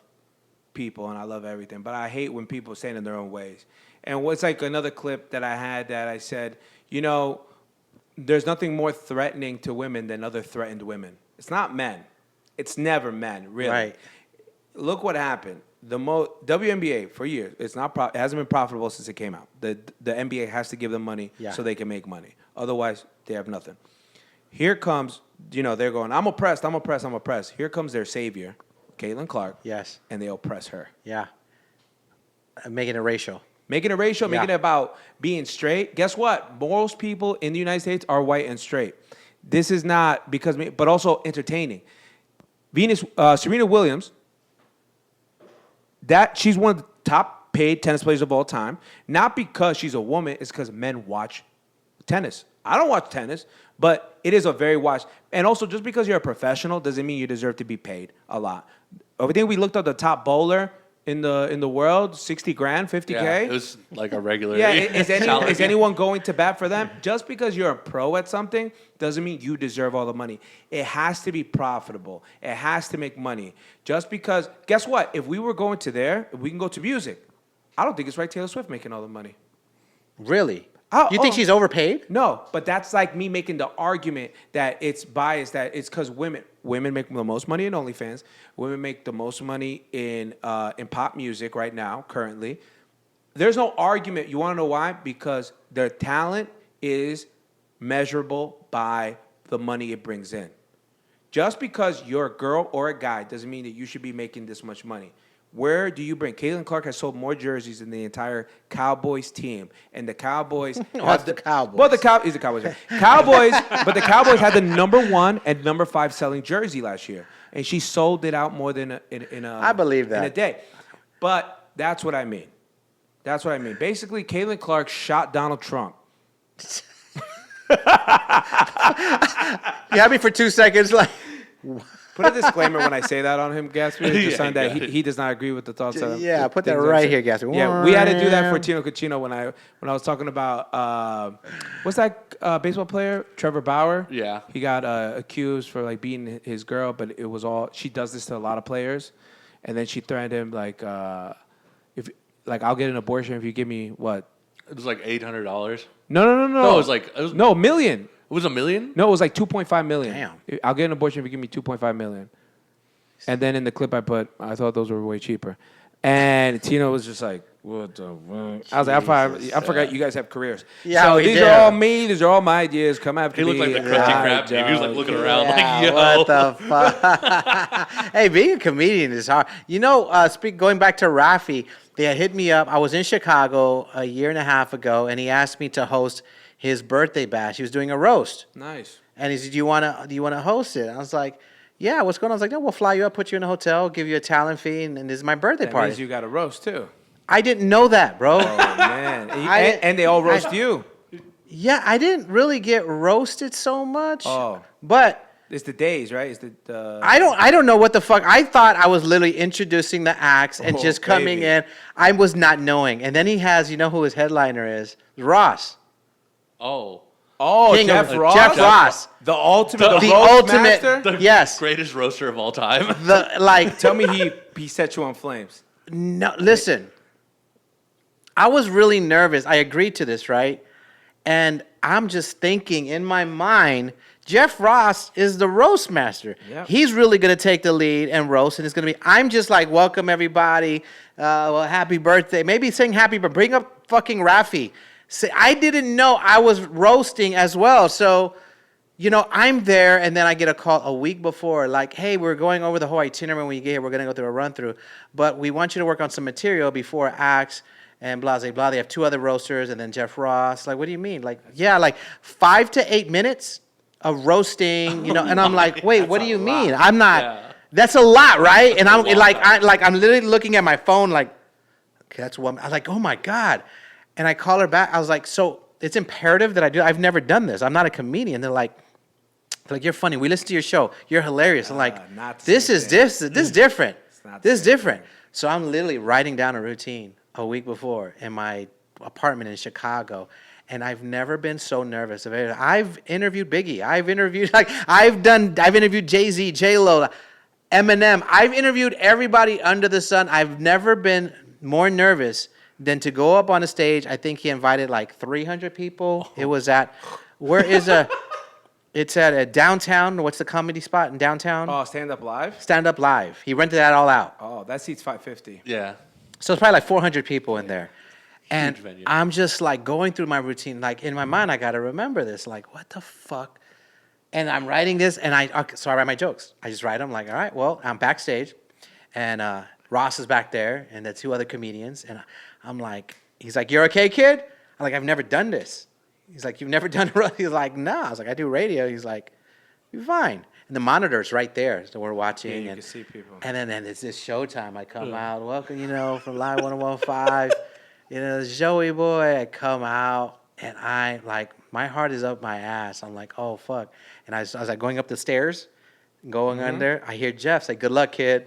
people and I love everything, but I hate when people stand in their own ways. And what's like another clip that I had that I said, there's nothing more threatening to women than other threatened women. It's not men. It's never men, really. Right. Look what happened. The WNBA for years, it hasn't been profitable since it came out. The NBA has to give them money so they can make money. Otherwise, they have nothing. Here comes, they're going, I'm oppressed. Here comes their savior, Caitlin Clark. Yes. And they oppress her. Yeah. Making it racial. Making it racial, making it about being straight. Guess what? Most people in the United States are white and straight. This is not but also entertaining. Serena Williams, she's one of the top paid tennis players of all time. Not because she's a woman, it's because men watch tennis. I don't watch tennis, but it is a very watched. And also, just because you're a professional doesn't mean you deserve to be paid a lot. I think we looked up the top bowler in the world, $60,000, $50K. Yeah, it was like a regular. Yeah, is anyone going to bat for them? Just because you're a pro at something doesn't mean you deserve all the money. It has to be profitable. It has to make money. Just because, guess what? If we were going to if we can go to music, I don't think it's right Taylor Swift making all the money. Really? You think she's overpaid? No, but that's like me making the argument that it's biased, that it's because women make the most money in OnlyFans. Women make the most money in pop music right now, currently. There's no argument. You want to know why? Because their talent is measurable by the money it brings in. Just because you're a girl or a guy doesn't mean that you should be making this much money. Where do you bring? Caitlin Clark has sold more jerseys than the entire Cowboys team, and the Cowboys. What's the Cowboys? Well, he's the Cowboys. Cowboys, but the Cowboys had the number 1 and number 5 selling jersey last year, and she sold it out more than I believe that in a day. But that's what I mean. Basically, Caitlin Clark shot Donald Trump. You had me for 2 seconds, like. Put a disclaimer when I say that on him, Gatsby. Just Yeah, saying that got it. he does not agree with the thoughts. Yeah, put that things I'm right saying. here, Gatsby. Yeah, we had to do that for Tino Cucino when I was talking about what's that baseball player Trevor Bauer? Yeah. he got accused for like beating his girl, but it was all she does this to a lot of players, and then she threatened him like if like I'll get an abortion if you give me what? It was like $800. No. No, it was no million. It was $1 million. No, it was like 2.5 million. Damn. I'll get an abortion if you give me 2.5 million. And then in the clip I put, I thought those were way cheaper. And Tino was just like, what the fuck? I was like, I forgot you guys have careers. Yeah, so we these do. are all me. These are all my ideas. Come after He me. looked like the Krusty Krab dude. He was like looking around Yeah, like, yo. what the fuck? Hey, being a comedian is hard. You know, going back to Rafi, they had hit me up. I was in Chicago a year and a half ago, and he asked me to host his birthday bash. He was doing a roast. Nice. And he said, do you want to host it? And I was like, yeah, what's going on? I was like, no, we'll fly you up, put you in a hotel, give you a talent fee, and this is my birthday That party. means you got a roast too. I didn't know that, bro. Oh man. And they all roast you. Yeah, I didn't really get roasted so much. Oh. But It's the days, right? It's the I don't know what the fuck. I thought I was literally introducing the acts and Oh, just coming baby. in. I was not knowing. And then he has, you know who his headliner is? Ross. Oh. Oh, King Jeff of- Ross. Jeff Ross. The ultimate The roast ultimate- master? The Yes. greatest roaster of all time. The like Tell me he set you on flames. no listen. I was really nervous. I agreed to this, right? And I'm just thinking in my mind, Jeff Ross is the roast master. Yep. He's really going to take the lead and roast, and it's going to be, I'm just like, welcome everybody. Well, happy birthday. Maybe sing happy, but bring up fucking Rafi. Say, I didn't know I was roasting as well. So, you know, I'm there, and then I get a call a week before, like, hey, we're going over the whole itinerary when you get here. We're going to go through a run-through. But we want you to work on some material before acts. And blah, blah, blah. They have 2 other roasters and then Jeff Ross. Like, what do you mean? Like, yeah, like 5 to 8 minutes of roasting, you know. And I'm like, wait, what do you mean? I'm not. Yeah. That's a lot, right? And I'm lot. like, I'm literally looking at my phone, like, okay, that's one. I was like, oh my god. And I call her back. I was like, so it's imperative that I do. I've never done this. I'm not a comedian. They're like, you're funny. We listen to your show. You're hilarious. I'm like, not the this same is thing. this is different. not the This is same different. So I'm literally writing down a routine a week before in my apartment in Chicago, and I've never been so nervous. I've interviewed Biggie. I've interviewed Jay-Z, J-Lo, Eminem. I've interviewed everybody under the sun. I've never been more nervous than to go up on a stage. I think he invited like 300 people. It was at it's at a downtown. What's the comedy spot in downtown? Oh, Stand Up Live? Stand Up Live. He rented that all out. Oh, that seats 550. Yeah. So it's probably like 400 people in there. And venue. I'm just like going through my routine. Like in my mind, I got to remember this. Like, what the fuck? And I'm writing this, and so I write my jokes. I just write them like, all right, well, I'm backstage. And Ross is back there, and the 2 other comedians. And I'm like, he's like, you're okay, kid? I'm like, I've never done this. He's like, you've never done it? He's like, no. I was like, I do radio. He's like, you're fine. And the monitor's right there, so we're watching. Yeah, you and can see people. And then it's this showtime. I come out, welcome, you know, from Live 101.5. You know, Joey boy. I come out, and I like my heart is up my ass. I'm like, oh fuck. And I was like going up the stairs, going under. I hear Jeff say, "Good luck, kid."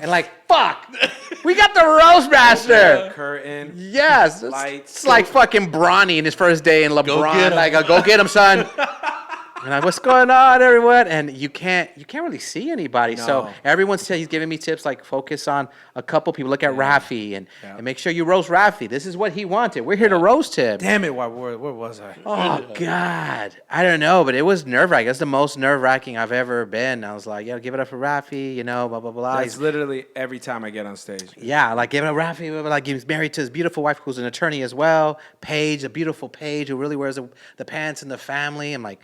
And like, fuck, we got the roast master. Curtain. Yes, Lights. it's like fucking Bronny in his first day in LeBron. get him. Like, go get him, son. And I'm, what's going on, everyone? And you can't really see anybody. So No. he's giving me tips like focus on a couple people. Look at Rafi and make sure you roast Rafi. This is what he wanted. We're here to roast him. Damn it, where was I? Oh God, I don't know, but it was nerve-wracking. It's the most nerve-wracking I've ever been. I was like, yeah, give it up for Rafi, you know, blah blah blah. That's literally every time I get on stage. Yeah, like give it up Rafi. Like he's married to his beautiful wife, who's an attorney as well. Paige, a beautiful Paige, who really wears the pants in the family. I'm like,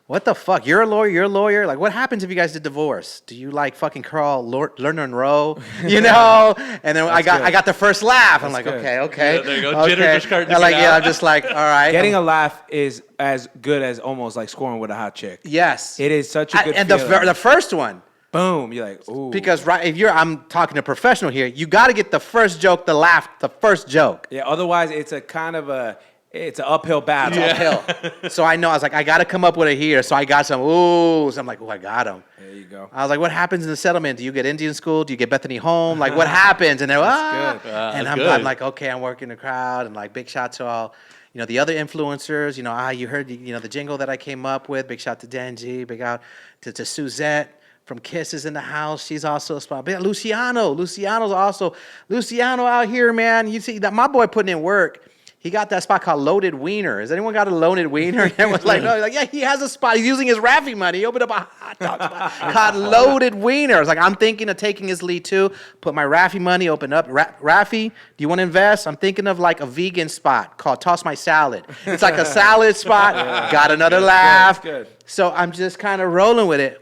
what the fuck? You're a lawyer. You're a lawyer. Like, what happens if you guys did divorce? Do you like fucking crawl Lerner and Rowe? You know? And then I got the first laugh. I'm like, good. okay. Yeah, there you go. Jitters are starting to I'm like, get yeah. out. I'm just like, all right. Getting a laugh is as good as almost like scoring with a hot chick. yes. It is such a good and feeling. the first one. Boom. You're like, ooh. Because if I'm talking to professional here, you got to get the first joke, the laugh, the first joke. Yeah, otherwise it's a kind of It's an uphill battle. Uphill. So I know, I was like, I got to come up with it here. So I got some, ooh. So I'm like, I got him. There you go. I was like, what happens in the settlement? Do you get Indian school? Do you get Bethany home? Like, what happens? And they're, That's good. And That's I'm good. like, okay, I'm working the crowd. And like, big shout to all, the other influencers. You heard, the jingle that I came up with. Big shout to Denji. Big out to Suzette from Kiss is in the house. She's also a spot. Big Luciano's also. Luciano out here, man. You see that my boy putting in work. He got that spot called Loaded Wiener. Has anyone got a Loaded Wiener? And was like, no. He's like, yeah, he has a spot. He's using his Raffi money. He opened up a hot dog spot called Loaded Wiener. I was like, I'm thinking of taking his lead too. Put my Raffi money, open up. Raffi, do you want to invest? I'm thinking of like a vegan spot called Toss My Salad. It's like a salad spot. Got another laugh. Good. So I'm just kind of rolling with it.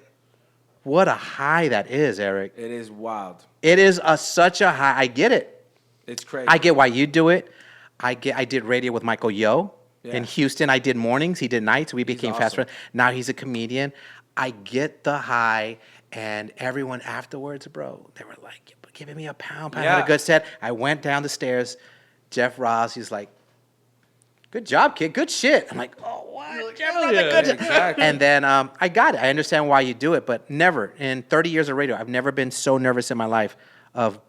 What a high that is, Eric. It is wild. It is such a high. I get it. It's crazy. I get why you do it. I did radio with Michael Yo in Houston. I did mornings. He did nights. We became fast friends. Now he's a comedian. I get the high, and everyone afterwards, bro, they were like, giving me a pound. I had a good set. I went down the stairs. Jeff Ross, he's like, good job, kid. Good shit. I'm like, oh, what? Jeff Ross, good job. Exactly. And then I got it. I understand why you do it, but never in 30 years of radio, I've never been so nervous in my life of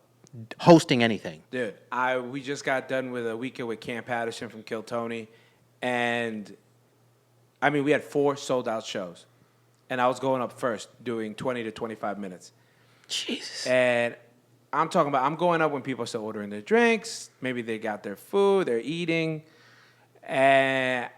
hosting anything. Dude, we just got done with a weekend with Cam Patterson from Kill Tony, and I mean, we had 4 sold-out shows, and I was going up first, doing 20 to 25 minutes. Jesus. And I'm going up when people are still ordering their drinks, maybe they got their food, they're eating, and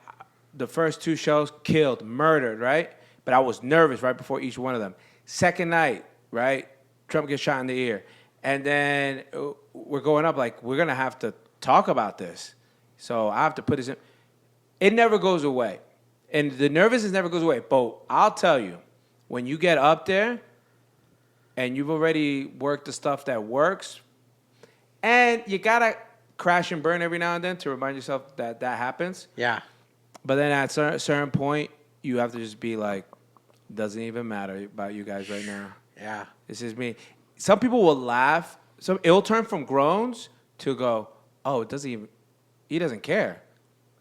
the first 2 shows killed, murdered, right? But I was nervous right before each one of them. Second night, right? Trump gets shot in the ear. And then we're going up like, we're going to have to talk about this. So I have to put this in. It never goes away. And the nervousness never goes away. But I'll tell you, when you get up there and you've already worked the stuff that works, and you got to crash and burn every now and then to remind yourself that happens. Yeah. But then at a certain point, you have to just be like, doesn't even matter about you guys right now. Yeah. This is me. Some people will laugh. It'll turn from groans to go, oh, he doesn't care.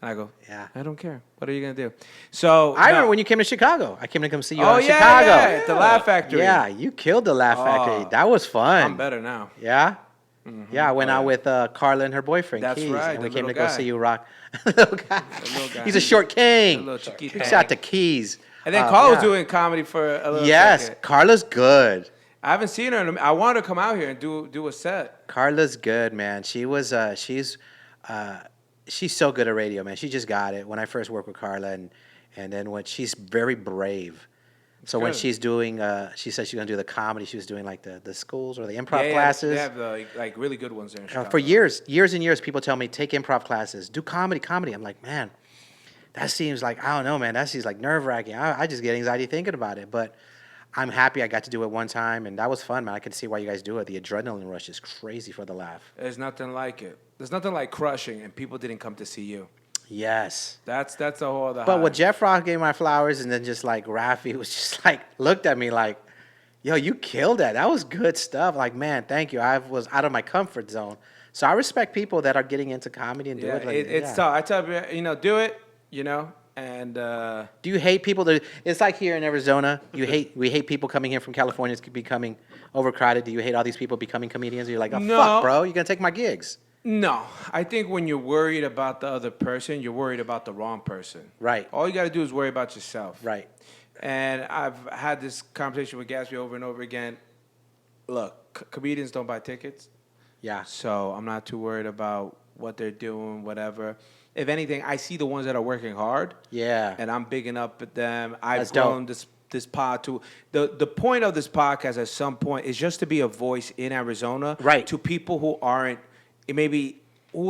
And I go, yeah, I don't care. What are you going to do? So I remember when you came to Chicago. I came to come see you in Chicago. Yeah, at the Laugh Factory. Yeah, you killed the Laugh Factory. That was fun. I'm better now. Yeah? Mm-hmm. Yeah, I went out with Carla and her boyfriend, That's Keys, right, and we the came to little go guy. see you rock. Little guy. guy. He's a short king. little chiquito. Big shout out to Keys. And then Carla was doing comedy for a little second. Carla's good. I haven't seen her. I want her to come out here and do a set. Carla's good, man. She's so good at radio, man. She just got it. When I first worked with Carla, and then when she's very brave. So when she's doing, she said she's gonna do the comedy. She was doing like the schools or the improv classes. They have like really good ones there in Chicago. For years and years, people tell me take improv classes, do comedy. I'm like, man, that seems like, I don't know, man. That seems like nerve wracking. I just get anxiety thinking about it, but I'm happy I got to do it one time, and that was fun, man. I can see why you guys do it. The adrenaline rush is crazy for the laugh. There's nothing like it. There's nothing like crushing, and people didn't come to see you. Yes. That's the whole other But high. when Jeff Ross gave my flowers, and then just like Raffi was just like, looked at me like, yo, you killed that. That was good stuff. Like, man, thank you. I was out of my comfort zone. So I respect people that are getting into comedy and do it. Like, It's tough. I tell people, do it, and do you hate people that? It's like here in Arizona. We hate people coming here from California. It's becoming overcrowded. Do you hate all these people becoming comedians? You're like, oh No. fuck, bro, you're gonna take my gigs. No. I think when you're worried about the other person, you're worried about the wrong person. Right. All you got to do is worry about yourself. Right. And I've had this conversation with Gatsby over and over again. Look, comedians don't buy tickets. Yeah. So I'm not too worried about what they're doing, whatever. If anything, I see the ones that are working hard. Yeah. And I'm bigging up at them. I've That's grown dope. this pod to the point of this podcast at some point is just to be a voice in Arizona, Right. to people who aren't who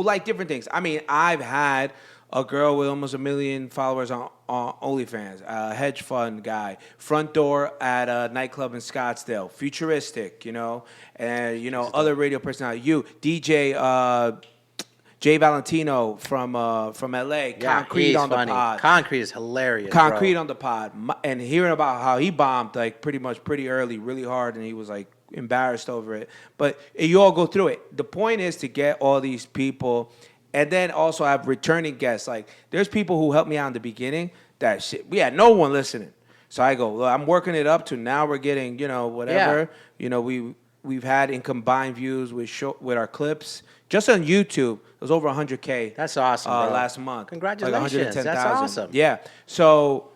like different things. I mean, I've had a girl with almost 1 million followers on OnlyFans, a hedge fund guy, front door at a nightclub in Scottsdale, futuristic, and other radio personality. You, DJ Jay Valentino from LA, Yeah, Concrete he's on funny. the pod. Concrete is hilarious. Concrete bro. on the pod, and hearing about how he bombed like pretty early, really hard, and he was like embarrassed over it. But you all go through it. The point is to get all these people And then also I have returning guests. Like there's people who helped me out in the beginning that shit. We had no one listening. So I go, well, I'm working it up to now we're getting, whatever. Yeah. We've had in combined views with our clips. Just on YouTube, it was over 100K. That's awesome, bro. Last month. Congratulations. Like 110,000. That's awesome. Yeah. So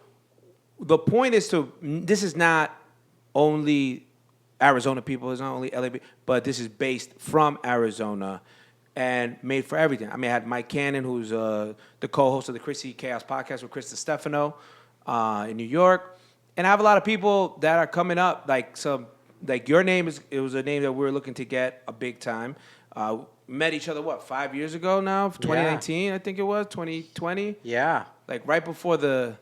the point is this is not only Arizona people, it's not only LA people, but this is based from Arizona and made for everything. I mean, I had Mike Cannon, who's the co-host of the Chrissy Chaos podcast with Chris DiStefano in New York. And I have a lot of people that are coming up, like your name it was a name that we were looking to get a big time. Met each other, 5 years ago now? 2019, I think it was, 2020? Yeah. Like right before the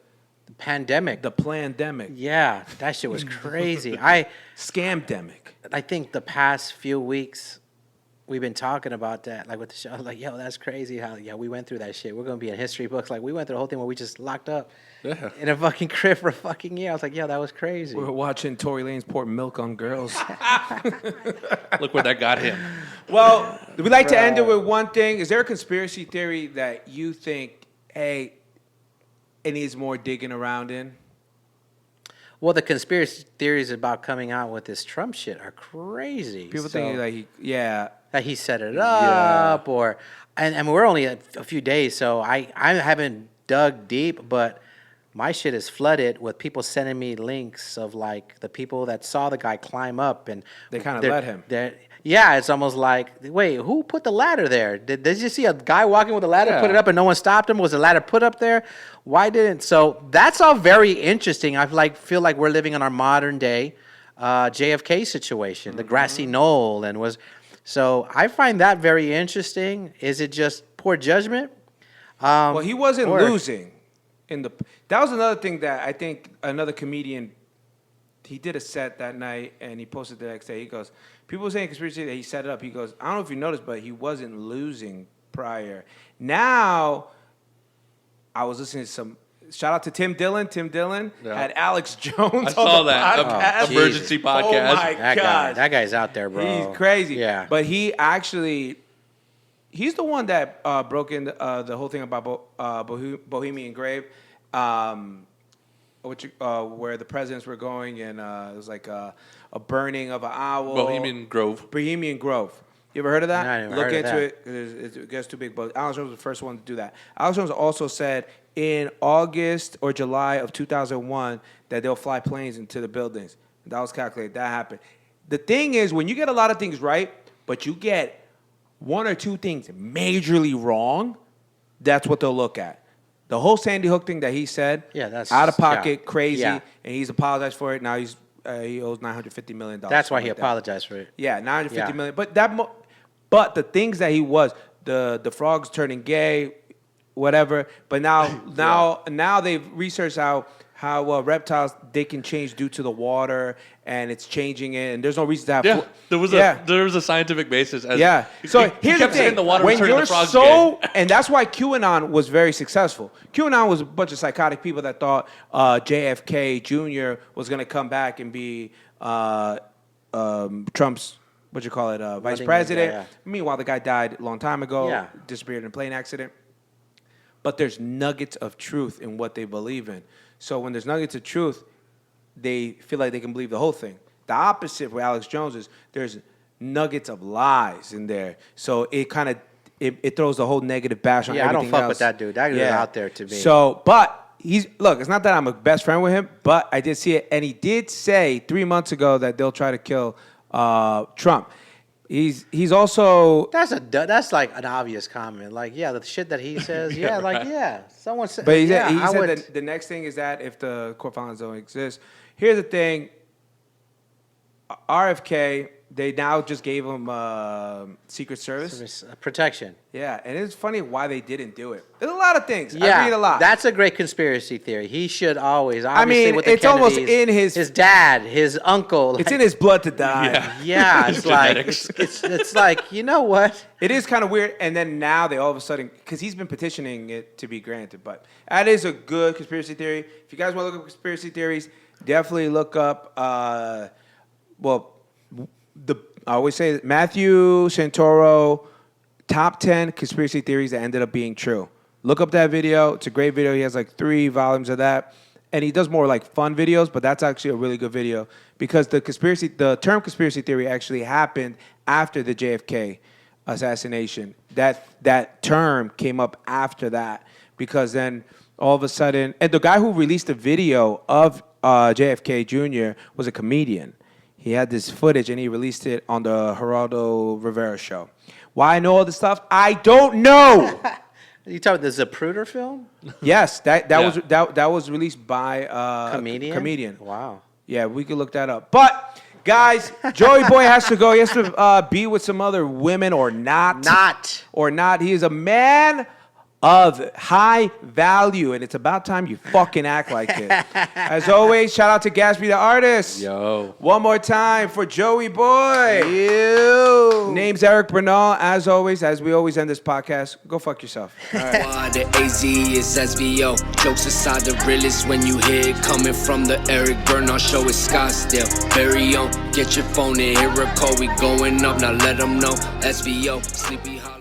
pandemic. The pandemic. Yeah, that shit was crazy. Scamdemic. I think the past few weeks we've been talking about that, like with the show. I was like, yo, that's crazy how we went through that shit. We're gonna be in history books. Like we went through the whole thing where we just locked up in a fucking crib for a fucking year. I was like, yo, that was crazy. We were watching Tory Lanez pour milk on girls. Look where that got him. Well, we like to end it with one thing. Is there a conspiracy theory that you think, hey, it needs more digging around in? Well, the conspiracy theories about coming out with this Trump shit are crazy. People think that he set it up, and we're only a few days, so I haven't dug deep, but my shit is flooded with people sending me links of like the people that saw the guy climb up, and they kind of let him. Yeah, it's almost like, wait, who put the ladder there? Did you see a guy walking with a ladder, put it up, and no one stopped him? Was the ladder put up there? Why didn't? So that's all very interesting. I feel like we're living in our modern day JFK situation, the grassy knoll, so I find that very interesting. Is it just poor judgment? Well, he wasn't losing that was another thing that I think another comedian, he did a set that night and he posted the next day. He goes, people were saying conspiracy that he set it up. He goes, I don't know if you noticed, but he wasn't losing prior. Now, I was listening to some. Shout out to Tim Dillon. Tim Dillon had Alex Jones. I saw that podcast. Emergency podcast. Oh my God, that guy's out there, bro. He's crazy. Yeah, but he's the one that broke in the whole thing about Bohemian Grove, where the presidents were going, and it was like a burning of an owl. Bohemian Grove. You ever heard of that? No, I never Look heard into of it. It gets too big. But Alex Jones was the first one to do that. Alex Jones also said in August or July of 2001 that they'll fly planes into the buildings. That was calculated. That happened. The thing is, when you get a lot of things right, but you get one or two things majorly wrong, that's what they'll look at. The whole Sandy Hook thing that he said, that's out of pocket, crazy, yeah. And he's apologized for it. Now he owes $950 million. That's why he apologized for it. Yeah, $950 million. But the things that he was, the frogs turning gay, whatever. But now they've researched how reptiles, they can change due to the water, and it's changing it, and there's no reason to have. Yeah, there was a scientific basis. So here's the thing: when you're and that's why QAnon was very successful. QAnon was a bunch of psychotic people that thought JFK Jr. was going to come back and be Trump's vice president. Yeah. Meanwhile, the guy died a long time ago. Yeah. Disappeared in a plane accident. But there's nuggets of truth in what they believe in. So when there's nuggets of truth, they feel like they can believe the whole thing. The opposite for Alex Jones is there's nuggets of lies in there. So it kind of it throws the whole negative bash on everything else. I don't fuck with that dude. That dude is out there to me. So, but it's not that I'm a best friend with him, but I did see it, and he did say 3 months ago that they'll try to kill Trump. He's also that's like an obvious comment. Like, the shit that he says, someone said. But he said that the next thing is that if the court filings don't exist, here's the thing. RFK, they now just gave him Secret Service protection. Yeah, and it's funny why they didn't do it. There's a lot of things. Yeah, I read a lot. That's a great conspiracy theory. He should always. With it's almost in his dad, his uncle. It's in his blood to die. Yeah, it's like it's like, you know what? It is kind of weird, and then now they all of a sudden, because he's been petitioning it to be granted, but that is a good conspiracy theory. If you guys want to look up conspiracy theories, definitely look up. I always say Matthew Santoro top 10 conspiracy theories that ended up being true. Look up that video. It's a great video. He has like 3 volumes of that. And he does more like fun videos, but that's actually a really good video because the term conspiracy theory actually happened after the JFK assassination. That term came up after that because then all of a sudden, and the guy who released the video of JFK Jr. was a comedian. He had this footage and he released it on the Geraldo Rivera show. Why I know all this stuff? I don't know. You talking about the Zapruder film? Yes, that was released by comedian. Wow. Yeah, we could look that up. But guys, Joey Boy has to go. He has to be with some other women or not. Or not. He is a man of high value, and it's about time you fucking act like it. As always, shout out to Gatsby the artist. Yo. One more time for Joey Boy. You. Name's Eric Bernal. As always, as we always end this podcast, go fuck yourself. All right. The AZ is SVO. Jokes aside, the realest when you hear it coming from the Eric Bernal show. It's Scottsdale. Very own. Get your phone and hear a call. We going up. Now let them know. SVO. Sleepy Hollow.